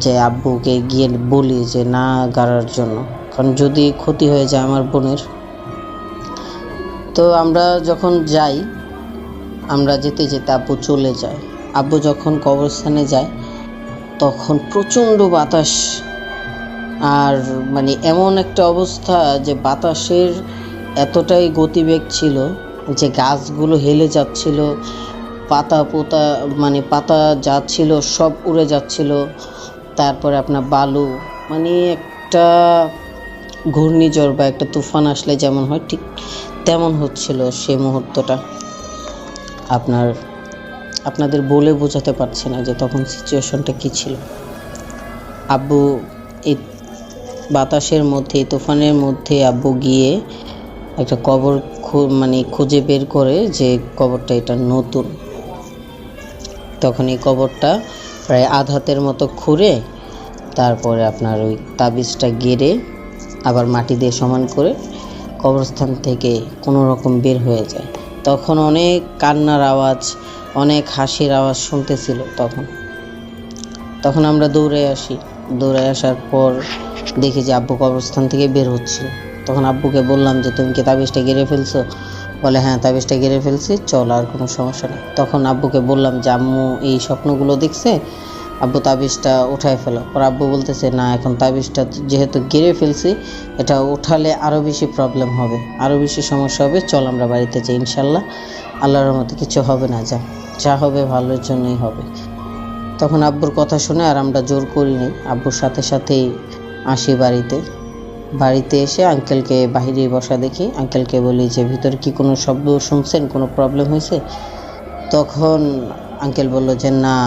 যে আব্বুকে গিয়ে বলি যে না গাড়ার জন্য, কারণ যদি ক্ষতি হয়ে যায় আমার বোনের। তো আমরা যখন যাই, আমরা যেতে যেতে আব্বু চলে যায়। আব্বু যখন কবরস্থানে যায় তখন প্রচণ্ড বাতাস, আর মানে এমন একটা অবস্থা যে বাতাসের এতটাই গতিবেগ ছিল যে গাছগুলো হেলে যাচ্ছিল, পাতা যা ছিল সব উড়ে যাচ্ছিল। তারপরে আপনার বালু, মানে একটা ঘূর্ণিঝড় বা একটা তুফান আসলে যেমন হয় ঠিক তেমন হচ্ছিল সেই মুহূর্তটা। আপনাদের বলে বোঝাতে পারছি না যে তখন সিচুয়েশনটা কী ছিল। আব্বু এই বাতাসের মধ্যে, তুফানের মধ্যে আব্বু গিয়ে একটা কবর খুঁজে বের করে যে কবরটা এটা নতুন। তখন এই কবরটা প্রায় আধাতের মতো খুঁড়ে তারপরে আপনার ওই তাবিজটা গেড়ে আবার মাটি দিয়ে সমান করে কবরস্থান থেকে কোনো রকম বের হয়ে যায়। তখন অনেক কান্নার আওয়াজ, অনেক হাসির আওয়াজ শুনতেছিল। তখন আমরা দৌড়ে আসার পর দেখি যে আব্বু কবরস্থান থেকে বের হচ্ছিল। তখন আব্বুকে বললাম যে তুমি কি তাবিজটা গেড়ে ফেলছো? বলে হ্যাঁ তাবিজটা গেড়ে ফেলছি, চল আর কোনো সমস্যা নেই। তখন আব্বুকে বললাম যে আম্মু এই স্বপ্নগুলো দেখছে, আব্বু তাবিজটা উঠায় ফেলো। পর আব্বু বলতেছে না, এখন তাবিজটা যেহেতু গেড়ে ফেলছি, এটা উঠালে আরও বেশি প্রবলেম হবে, আরও বেশি সমস্যা হবে, চল আমরা বাড়িতে যাই, ইনশাল্লাহ আল্লাহর রহমতে কিছু হবে না, যা হবে ভালোর জন্যই হবে। তখন আব্বুর কথা শুনে আর আমরা জোর করি নাই, আব্বুর সাথে সাথেই আসি বাড়িতে এসে আঙ্কেলকে বাহিরে বসা দেখি। আঙ্কেলকে বলি যে ভিতরে কি কোনো শব্দ শুনছেন, কোনো প্রবলেম হয়েছে? তখন আঙ্কেল বলল যে না,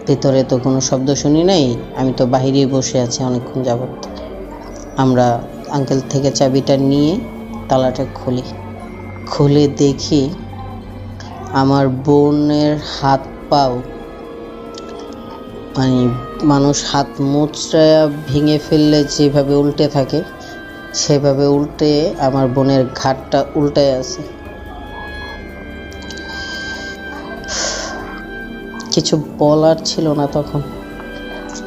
ভিতরে তো কোনো শব্দ শুনি নাই, আমি তো বাহিরেই বসে আছি অনেকক্ষণ যাবত। আমরা আঙ্কেল থেকে চাবিটা নিয়ে তালাটা খুলে দেখি আমার বোনের হাত পাও, মানে মানুষ হাত মুচড়া ভেঙে ফেললে যেভাবে উল্টে থাকে সেভাবে উল্টে আমার বোনের ঘাটটা উল্টে আছে। কিছু বলার ছিল না, তখন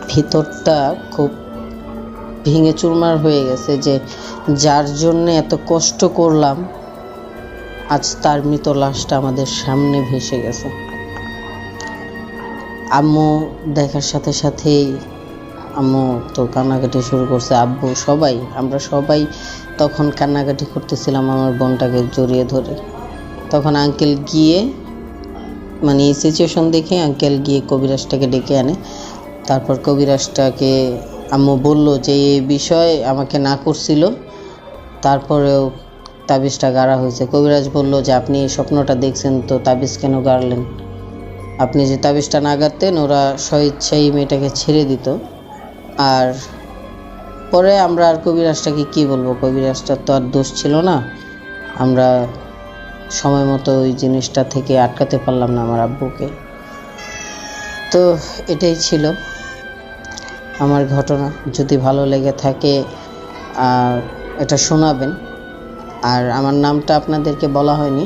ভিতরটা খুব ভেঙে চুরমার হয়ে গেছে, যে যার জন্য এত কষ্ট করলাম আজ তার মৃত লাশটা আমাদের সামনে ভেসে গেছে। আম্মু দেখার সাথে সাথেই আম্মু তো কান্নাকাটি শুরু করছে, আব্বু সবাই, আমরা সবাই তখন কান্নাকাটি করতেছিলাম আমার বোনটাকে জড়িয়ে ধরে। তখন আঙ্কেল গিয়ে, মানে এই সিচুয়েশন দেখে আঙ্কেল গিয়ে কবিরাজটাকে ডেকে আনে। তারপর কবিরাজটাকে আম্মু বলল যে এই বিষয় আমাকে না করছিল, তারপরেও তাবিজটা গাড়া হয়েছে। কবিরাজ বলল যে আপনি এই স্বপ্নটা দেখছেন তো তাবিজ কেন গাড়লেন? আপনি যে তাবিজটা না গাড়তেন ওরা স্বইচ্ছাই মেয়েটাকে ছেড়ে দিত। আর পরে আমরা আর কবিরাজটাকে কী বলবো, কবিরাজটার তো আর দোষ ছিল না। আমরা সময় মতো ওই জিনিসটা থেকে আটকাতে পারলাম না আমার আব্বুকে। তো এটাই ছিল আমার ঘটনা। যদি ভালো লেগে থাকে এটা শোনাবেন। আর আমার নামটা আপনাদেরকে বলা হয়নি,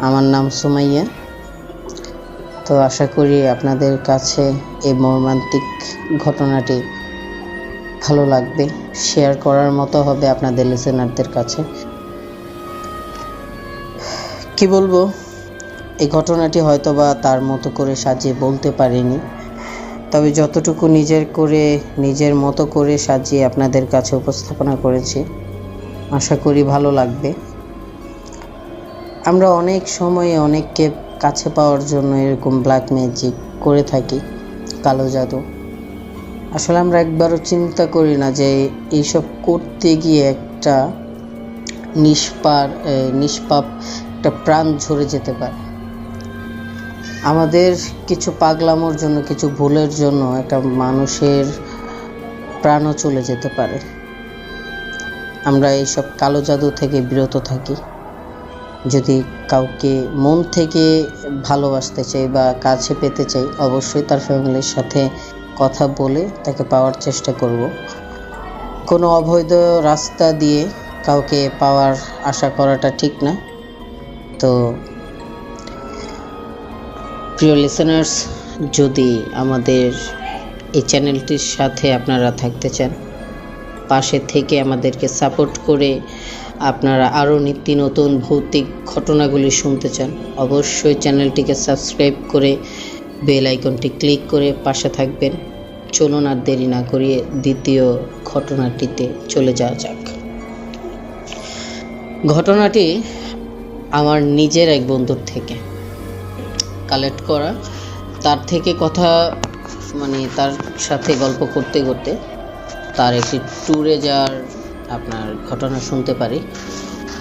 আমার নাম সুমাইয়া। তো আশা করি আপনাদের কাছে এই মর্মান্তিক ঘটনাটি ভালো লাগবে, শেয়ার করার মতো হবে আপনাদের লিসেনারদের কাছে। কি বলবো, এই ঘটনাটি হয়তোবা তার মতো করে সাজিয়ে বলতে পারিনি, তবে যতটুকু নিজের মতো করে সাজিয়ে আপনাদের কাছে উপস্থাপনা করেছি, আশা করি ভালো লাগবে। আমরা অনেক সময় অনেককে কাছে পাওয়ার জন্য এরকম ব্ল্যাক ম্যাজিক করে থাকি, কালো জাদু। আসলে আমরা একবারও চিন্তা করি না যে এইসব করতে গিয়ে একটা নিষ্পাপ একটা প্রাণ ঝরে যেতে পারে। আমাদের কিছু পাগলামোর জন্য, কিছু ভুলের জন্য একটা মানুষের প্রাণও চলে যেতে পারে। আমরা এইসব কালো জাদু থেকে বিরত থাকি। যদি কাউকে মন থেকে ভালোবাসতে চাই বা কাছে পেতে চাই, অবশ্যই তার ফ্যামিলির সাথে কথা বলে তাকে পাওয়ার চেষ্টা করব। কোনো অবৈধ রাস্তা দিয়ে কাউকে পাওয়ার আশা করাটা ঠিক না। তো প্রিয় লিসেনার্স, যদি আমাদের এই চ্যানেলটির সাথে আপনারা থাকতে চান, পাশে থেকে আমাদেরকে সাপোর্ট করে আপনারা আরও নিত্য নতুন ভৌতিক ঘটনাগুলি শুনতে চান, অবশ্যই চ্যানেলটিকে সাবস্ক্রাইব করে বেল আইকনটি ক্লিক করে পাশে থাকবেন। চলুন আর দেরি না করিয়ে দ্বিতীয় ঘটনাটিতে চলে যাওয়া যাক। ঘটনাটি আমার নিজের এক বন্ধুর থেকে কালেক্ট করা। তার থেকে কথা, মানে তার সাথে গল্প করতে করতে তার একটি ট্যুরে যাওয়ার আপনার ঘটনা শুনতে পারি।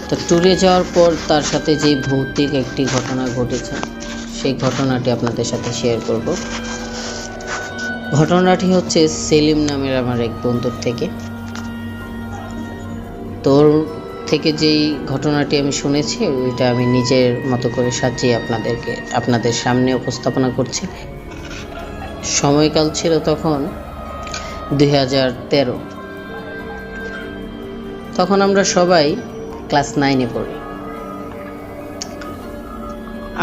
তো ট্যুরে যাওয়ার পর তার সাথে যে ভৌতিক একটি ঘটনা ঘটেছে, সেই ঘটনাটি আপনাদের সাথে শেয়ার করব। ঘটনাটি হচ্ছে সেলিম নামের আমার এক বন্ধুর থেকে। তোর থেকে যেই ঘটনাটি আমি শুনেছি ওইটা আমি নিজের মতো করে সাজিয়ে আপনাদের সামনে উপস্থাপনা করছি। সময়কাল ছিল তখন 2013। তখন আমরা সবাই ক্লাস 9-এ পড়ি।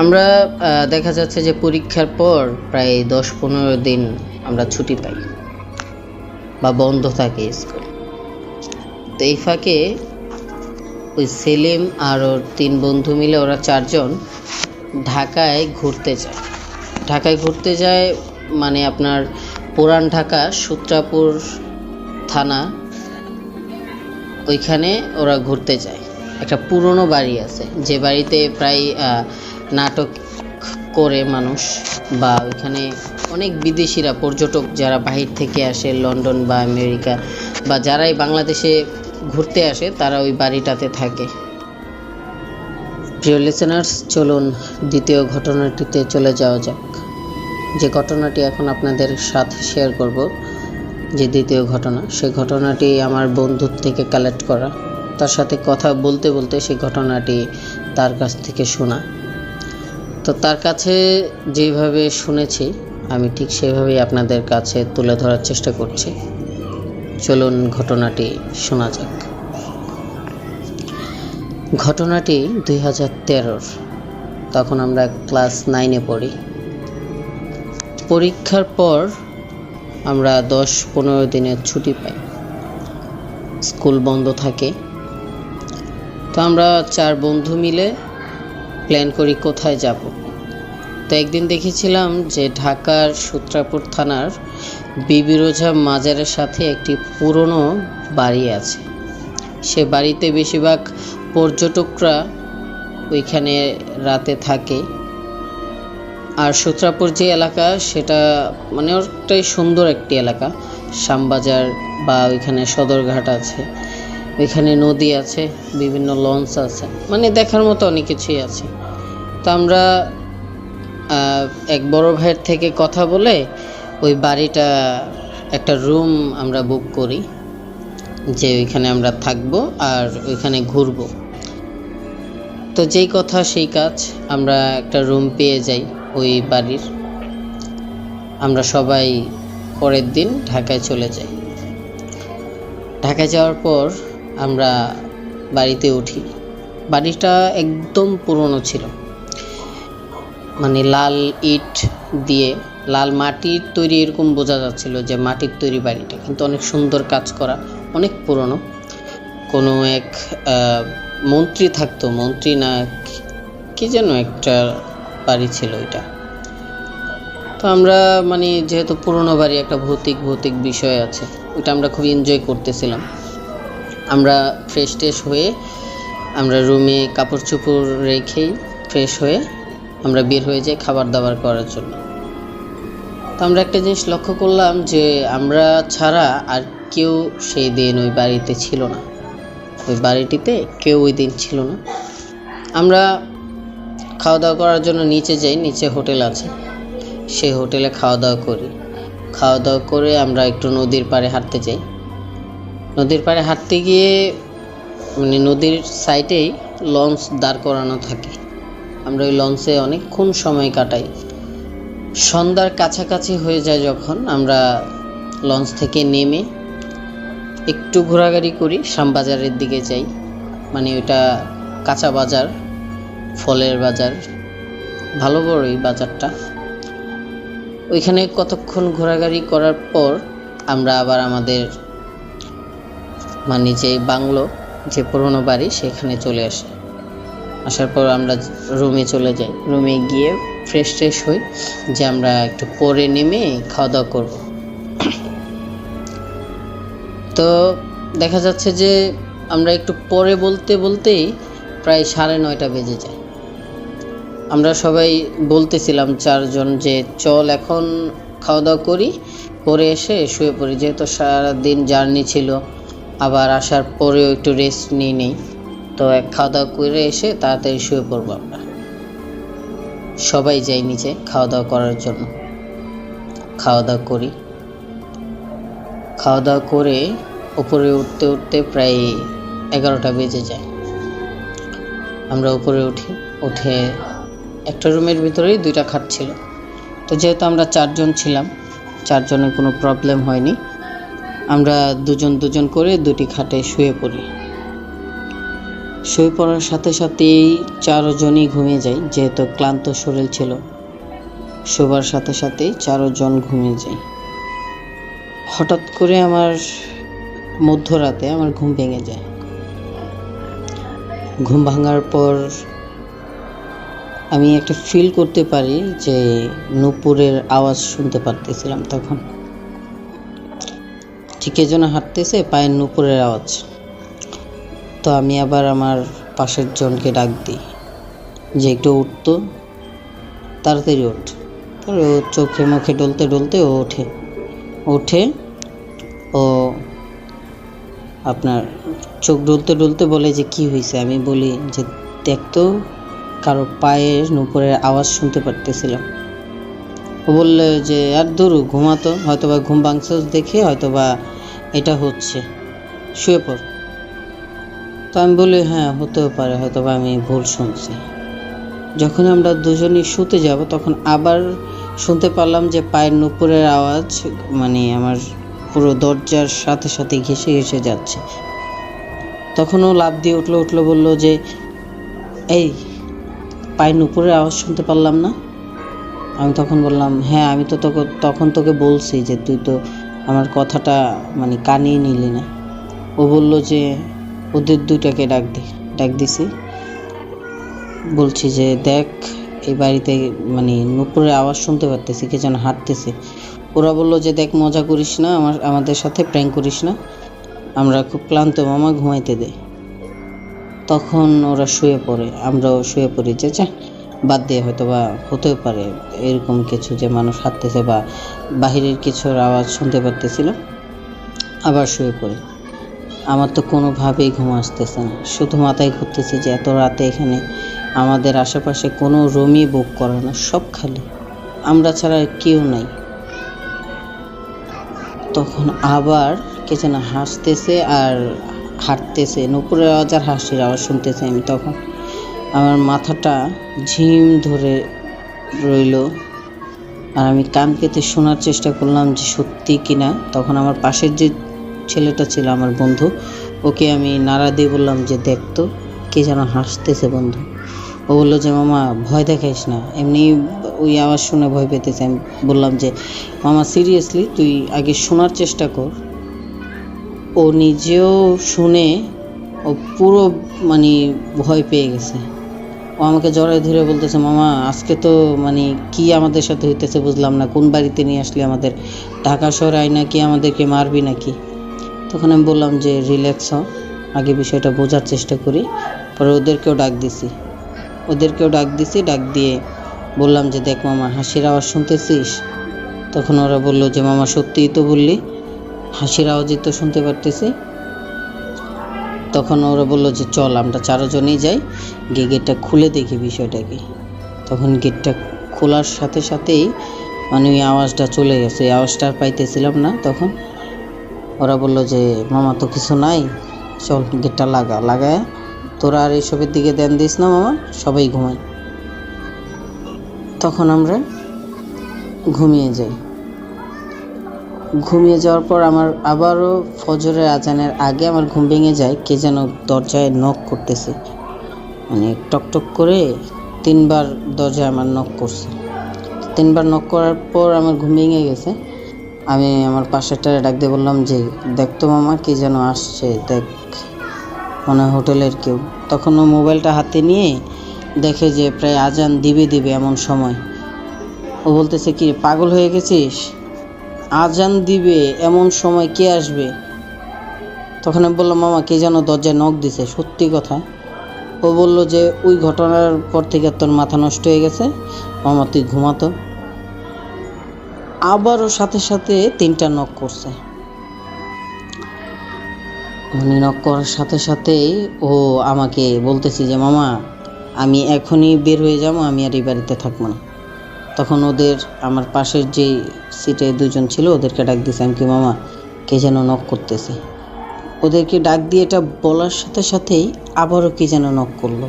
আমরা দেখা যাচ্ছে যে পরীক্ষার পর প্রায় 10-15 দিন আমরা ছুটি পাই বা বন্ধ থাকে স্কুল। তো এই ফাঁকে ওই সেলিম আর ওর 3 বন্ধু মিলে, ওরা 4 জন ঢাকায় ঘুরতে যায়। মানে আপনার পুরান ঢাকা সূত্রাপুর থানা, ওইখানে ওরা ঘুরতে যায়। একটা পুরনো বাড়ি আছে, যে বাড়িতে প্রায় নাটক করে মানুষ, বা ওইখানে অনেক বিদেশিরা, পর্যটক যারা বাহির থেকে আসে, লন্ডন বা আমেরিকা বা যারাই বাংলাদেশে ঘুরতে আসে, তারা ওই বাড়িটাতে থাকে। প্রিয় লিসেনার্স, চলুন দ্বিতীয় ঘটনাটিতে চলে যাওয়া যাক। যে ঘটনাটি এখন আপনাদের সাথে শেয়ার করব, যে দ্বিতীয় ঘটনা, সেই ঘটনাটি আমার বন্ধুর থেকে কালেক্ট করা। তার সাথে কথা বলতে বলতে সেই ঘটনাটি তার কাছ থেকে শোনা। তো তার কাছে যেভাবে শুনেছি আমি ঠিক সেভাবেই আপনাদের কাছে তুলে ধরার চেষ্টা করছি। চলুন ঘটনাটি শোনা যাক। ঘটনাটি 2013। তখন আমরা ক্লাস 9-এ পড়ি। পরীক্ষার পর আমরা 10-15 দিনের ছুটি পাই, স্কুল বন্ধ থাকে। তো আমরা 4 বন্ধু মিলে প্ল্যান করি কোথায় যাব। তো একদিন দেখেছিলাম যে ঢাকার সূত্রাপুর থানার বিবি রোজা মাজারের সাথে একটি পুরনো বাড়ি আছে। সে বাড়িতে বেশিরভাগ পর্যটকরা ওইখানে রাতে থাকে। আর সূত্রাপুর যে এলাকা সেটা মানে অনেকটাই সুন্দর একটি এলাকা। শ্যামবাজার বা ওইখানে সদরঘাট আছে, ওইখানে নদী আছে, বিভিন্ন লঞ্চ আছে, মানে দেখার মতো অনেক কিছুই আছে। তো আমরা এক বড় ভাইয়ের থেকে কথা বলে ওই বাড়িটা একটা রুম আমরা বুক করি, যে ওইখানে আমরা থাকবো আর ওইখানে ঘুরবো। তো যেই কথা সেই কাজ, আমরা একটা রুম পেয়ে যাই ওই বাড়ির। আমরা সবাই পরের দিন ঢাকায় চলে যাই। ঢাকায় যাওয়ার পর আমরা বাড়িতে উঠি। বাড়িটা একদম পুরনো ছিল, মানে লাল ইট দিয়ে, লাল মাটির তৈরি, এরকম বোঝা যাচ্ছিল যে মাটির তৈরি বাড়িটা, কিন্তু অনেক সুন্দর কাজ করা, অনেক পুরনো। কোনো এক মন্ত্রী থাকতো, মন্ত্রী না কি যেন একটা বাড়ি ছিল ওইটা। তো আমরা মানে যেহেতু পুরনো বাড়ি, একটা ভৌতিক বিষয় আছে, ওইটা আমরা খুব এনজয় করতেছিলাম। আমরা ফ্রেশ হয়ে আমরা রুমে কাপড় চোপড় রেখেই ফ্রেশ হয়ে আমরা বের হয়ে যাই খাবার দাবার করার জন্য। তো আমরা একটা জিনিস লক্ষ্য করলাম যে আমরা ছাড়া আর কেউ সেই দিন ওই বাড়িতে ছিল না, ওই বাড়িটিতে কেউ ওই দিন ছিল না। আমরা খাওয়া দাওয়া করার জন্য নিচে যাই, নিচে হোটেল আছে, সেই হোটেলে খাওয়া দাওয়া করি। খাওয়া দাওয়া করে আমরা একটু নদীর পাড়ে হাঁটতে যাই। নদীর পাড়ে হাঁটতে গিয়ে মানে নদীর সাইডেই লঞ্চ দাঁড় করানো থাকে, আমরা ওই লঞ্চে অনেকক্ষণ সময় কাটাই। সন্ধ্যার কাছাকাছি হয়ে যায় যখন, আমরা লঞ্চ থেকে নেমে একটু ঘোরাঘুরি করি, শ্যামবাজারের দিকে যাই। মানে ওইটা কাঁচা বাজার, ফলের বাজার, ভালো বড়ই বাজারটা। ওইখানে কতক্ষণ ঘোরাঘুরি করার পর আমরা আবার আমাদের মানে যে বাংলো, যে পুরনো বাড়ি, সেখানে চলে আসি। আসার পর আমরা রুমে চলে যাই। রুমে গিয়ে ফ্রেশ হই, যে আমরা একটু পরে নেমে খাওয়া দাওয়া করব। তো দেখা যাচ্ছে যে আমরা একটু পরে বলতেই প্রায় 9:30 বেজে যায়। আমরা সবাই বলতেছিলাম 4 জন যে চল এখন খাওয়া দাওয়া করি, পরে এসে শুয়ে পড়ি, যেহেতু সারাদিন জার্নি ছিল, আবার আসার পরেও একটু রেস্ট নেই। তো খাওয়া দাওয়া করে এসে তাড়াতাড়ি শুয়ে পড়বো। আমরা সবাই যাই নিচে খাওয়া দাওয়া করার জন্য। খাওয়া দাওয়া করি, খাওয়া দাওয়া করে উপরে উঠতে প্রায় 11টা বেজে যায়। আমরা উপরে উঠে একটা রুমের ভিতরেই 2টা খাট ছিল। তো যেহেতু আমরা 4 জন ছিলাম, 4 জনের কোনো প্রবলেম হয়নি। আমরা দুজন করে 2টি খাটে শুয়ে পড়ি। শুয়ে পড়ার সাথে সাথেই 4 জনই ঘুমিয়ে যাই, যেহেতু ক্লান্ত শরীর ছিল। শোবার সাথে সাথেই 4 জন ঘুমিয়ে যাই। হঠাৎ করে আমার মধ্যরাতে আমার ঘুম ভেঙে যায়। ঘুম ভাঙার পর আমি একটা ফিল করতে পারি যে নূপুরের আওয়াজ শুনতে পারতেছিলাম তখন। ঠিক কে যেন হাঁটতেছে, পায়ের নূপুরের আওয়াজ। তো আমি আবার আমার পাশের জনকে ডাক দিই যে একটু উঠতো, তাড়াতাড়ি ওঠ। তারপরে ও চোখে মুখে ডলতে ও ওঠে। ও আপনার চোখ ডলতে বলে যে কি হয়েছে। আমি বলি যে দেখতো, কারো পায়ের নূপুরের আওয়াজ শুনতে পারতেছিলাম। ও বললে যে আর দূর ঘুমাতো, হয়তোবা ঘুম ভাঙছস দেখে হয়তোবা এটা হচ্ছে, শুয়ে পড়। তো আমি বলি হ্যাঁ হতেও পারে, হয়তোবা আমি ভুল শুনছি। যখন আমরা দুজনই শুতে যাব তখন আবার শুনতে পারলাম যে পায়ের নূপুরের আওয়াজ মানে আমার পুরো দরজার সাথে ঘেঁষে যাচ্ছে। তখনও লাফ দিয়ে উঠলো, বলল যে এই পায়ের নূপুরের আওয়াজ শুনতে পারলাম না। আমি তখন বললাম হ্যাঁ, আমি তো তখন তোকে বলছি যে তুই তো আমার কথাটা মানে কানিয়ে নিলি না। ও বলল যে ওদের 2টাকে ডাক দিছি। বলছি যে দেখ, এই বাড়িতে মানে নুপুরের আওয়াজ শুনতে পারতেছি, কে যেন হাঁটতেছে। ওরা বললো যে দেখ, মজা করিস না, আমাদের সাথে প্র্যাঙ্ক করিস না, আমরা খুব ক্লান্ত মামা, ঘুমাইতে দে। তখন ওরা শুয়ে পড়ে, আমরাও শুয়ে পড়ি যে যা বাদ দিয়ে, হয়তো বা হতেও পারে এরকম কিছু যে মানুষ হাঁটতেছে বা বাহিরের কিছুর আওয়াজ শুনতে পারতেছিল। আবার শুয়ে পড়ি। আমার তো কোনোভাবেই ঘুম আসতেছে না, শুধু মাথায় ঘুরতেছে যে এত রাতে এখানে আমাদের আশেপাশে কোনো রুমই বুক করে না, সব খালি, আমরা ছাড়া আর কেউ নাই। তখন আবার কে যেন হাসতেছে আর হাঁটতেছে, নুপুরের আওয়াজ আর হাসির আওয়াজ শুনতেছি আমি। তখন আমার মাথাটা ঝিম ধরে রইল, আর আমি কান পেতে শোনার চেষ্টা করলাম যে সত্যি কিনা। তখন আমার পাশের যে ছেলেটা ছিল আমার বন্ধু, ওকে আমি নাড়া দিয়ে বললাম যে দেখতো, কে যেন হাসতেছে বন্ধু। ও বললো যে মামা ভয় দেখাইস না, এমনি ওই আওয়াজ শুনে ভয় পেতেছে। আমি বললাম যে মামা সিরিয়াসলি তুই আগে শোনার চেষ্টা কর। ও নিজেও শুনে ও পুরো মানে ভয় পেয়ে গেছে। ও আমাকে জড়ায় ধরে বলতেছে মামা আজকে তো মানে কি আমাদের সাথে হইতেছে বুঝলাম না, কোন বাড়িতে নিয়ে আসলি আমাদের, ঢাকা শহরে আই নাকি আমাদেরকে মারবি নাকি। তখন আমি বললাম যে রিল্যাক্স হও, আগে বিষয়টা বোঝার চেষ্টা করি। পরে ওদেরকেও ডাক দিছি, ডাক দিয়ে বললাম যে দেখ মামা, হাসির আওয়াজ শুনতেছিস? তখন ওরা বললো যে মামা সত্যিই তো বললি, হাসির আওয়াজই তো শুনতে পারতেছি। তখন ওরা বললো যে চল আমরা চারজনেই যাই, গিয়ে গেটটা খুলে দেখি বিষয়টা কি। তখন গেটটা খোলার সাথে সাথেই মানে ওই আওয়াজটা চলে গেছে, এই আওয়াজটা আর পাইতেছিলাম না। তখন ওরা বললো যে মামা তো কিছু নাই, চল গেটটা লাগায় তোরা আর এইসবের দিকে ধ্যান দিস না মামা, সবাই ঘুমাই। তখন আমরা ঘুমিয়ে যাই। ঘুমিয়ে যাওয়ার পর আমার আবারও ফজরের আজানের আগে আমার ঘুম ভেঙে যায়, কে যেন দরজায় নক করতেছে, মানে টকটক করে 3বার দরজায় আমার নক করছে। 3বার নক করার পর আমার ঘুম ভেঙে গেছে। আমি আমার পাশেরটারে ডাক দিয়ে বললাম যে দেখতো মামা, কে যেন আসছে, দেখ মনে হয় হোটেলের কেউ। তখন ও মোবাইলটা হাতে নিয়ে দেখে যে প্রায় আজান দিবে এমন সময়। ও বলতেছে কি পাগল হয়ে গেছিস, আজান দিবে এমন সময় কে আসবে? তখন আমি বললাম মামা কে যেন দরজায় নক দিছে, সত্যি কথা। ও বললো যে ওই ঘটনার পর থেকে তোর মাথা নষ্ট হয়ে গেছে মামা, তুই ঘুমাতো। আবারও সাথে সাথে 3টা নক করছে, মানে নক করার সাথে সাথেই ও আমাকে বলতেছি যে মামা আমি এখনই বের হয়ে যাবো, আমি আর এই বাড়িতে থাকবো না। তখন ওদের আমার পাশের যে সিটে 2জন ছিল ওদেরকে ডাক দিয়েছে, আমি কি মামা কে যেন নক করতেছে। ওদেরকে ডাক দিয়ে এটা বলার সাথে সাথেই আবারও কে যেন নক করলো,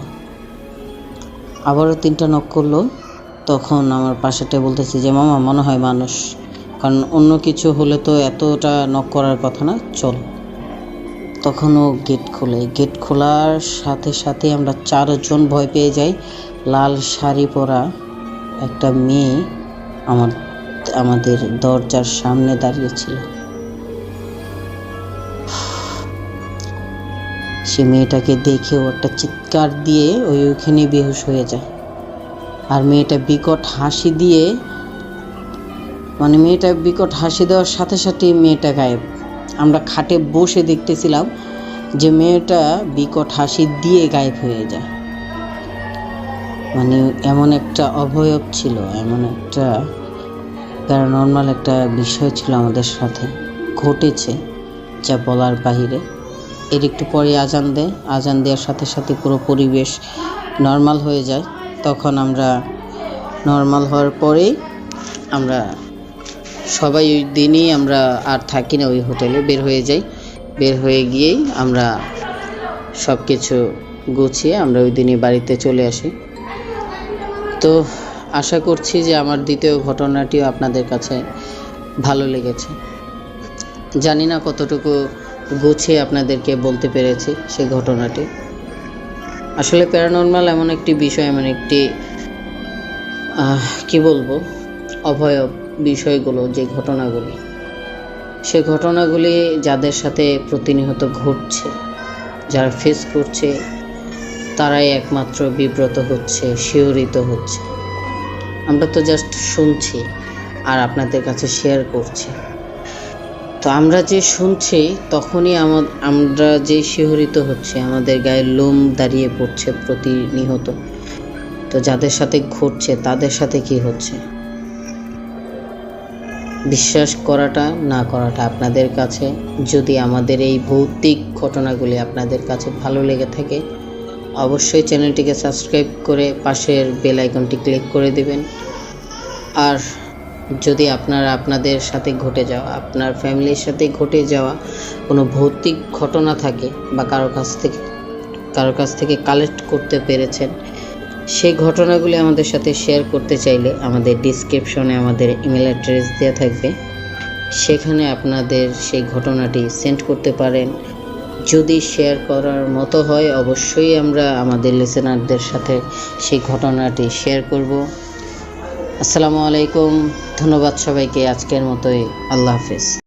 আবারও 3টা নক করলো। তখন আমার পাশেরটা বলতেছে যে মামা মনে হয় মানুষ, কারণ অন্য কিছু হলে তো এতটা নক করার কথা না, চল। তখন ও গেট খোলে, গেট খোলার সাথে সাথে আমরা 4জন ভয় পেয়ে যাই। লাল শাড়ি পরা একটা মেয়ে আমাদের দরজার সামনে দাঁড়িয়েছিল। সে মেয়েটাকে দেখেও একটা চিৎকার দিয়ে ওইখানে বেহুশ হয়ে যায়। আর মেয়েটা বিকট হাসি দিয়ে, মানে মেয়েটা বিকট হাসি দেওয়ার সাথে সাথে মেয়েটা গায়েব। আমরা খাটে বসে দেখতেছিলাম যে মেয়েটা বিকট হাসি দিয়ে গায়েব হয়ে যায়। মানে এমন একটা অভয়ব ছিল, এমন একটা প্যারানর্মাল একটা বিষয় ছিল আমাদের সাথে ঘটেছে যা বলার বাহিরে। এর একটু পরে আজান দেয়, আজান দেওয়ার সাথে সাথে পুরো পরিবেশ নর্মাল হয়ে যায়। তখন আমরা নর্মাল হওয়ার পরেই আমরা সবাই ওই দিনই আমরা আর থাকি না ওই হোটেলে, বের হয়ে যাই। বের হয়ে গিয়েই আমরা সব কিছু গুছিয়ে আমরা ওই দিনই বাড়িতে চলে আসি। তো আশা করছি যে আমার দ্বিতীয় ঘটনাটিও আপনাদের কাছে ভালো লেগেছে। জানি না কতটুকু গুছিয়ে আপনাদেরকে বলতে পেরেছি সেই ঘটনাটি। আসলে প্যারানর্মাল এমন একটি বিষয়, এমন একটি কি বলবো, অভয়ব বিষয়গুলো, যে ঘটনাগুলি, সে ঘটনাগুলি যাদের সাথে প্রতিনিয়ত ঘটছে, যারা ফেস করছে, তারাই একমাত্র বিব্রত হচ্ছে, শিহরিত হচ্ছে। আমরা তো জাস্ট শুনছি আর আপনাদের কাছে শেয়ার করছি। তো আমরা যে শুনছি তখনই আমরা যে শিহরিত হচ্ছে, আমাদের গায়ে লোম দাঁড়িয়ে পড়ছে প্রতিনিয়ত। তো যাদের সাথে ঘটছে তাদের সাথে কি হচ্ছে, বিশ্বাস করাটা না করাটা আপনাদের কাছে। যদি আমাদের এই ভৌতিক ঘটনাগুলি আপনাদের কাছে ভালো লেগে থাকে, অবশ্যই চ্যানেলটিকে সাবস্ক্রাইব করে পাশের বেল আইকনটি ক্লিক করে দিবেন। আর যদি আপনাদের সাথে ঘটে যাওয়া, আপনার ফ্যামিলির সাথে ঘটে যাওয়া কোনো ভৌতিক ঘটনা থাকে বা কারো কাছ থেকে কালেক্ট করতে পেরেছেন, সেই ঘটনাগুলি আমাদের সাথে শেয়ার করতে চাইলে আমাদের ডিসক্রিপশনে আমাদের ইমেল অ্যাড্রেস দেওয়া থাকবে, সেখানে আপনাদের সেই ঘটনাটি সেন্ড করতে পারেন। যদি শেয়ার করার মতো হয় অবশ্যই আমরা আমাদের লিসেনারদের সাথে সেই ঘটনাটি শেয়ার করব। আসসালামু আলাইকুম, ধন্যবাদ সবাইকে। আজকের মতোই আল্লাহ হাফেজ।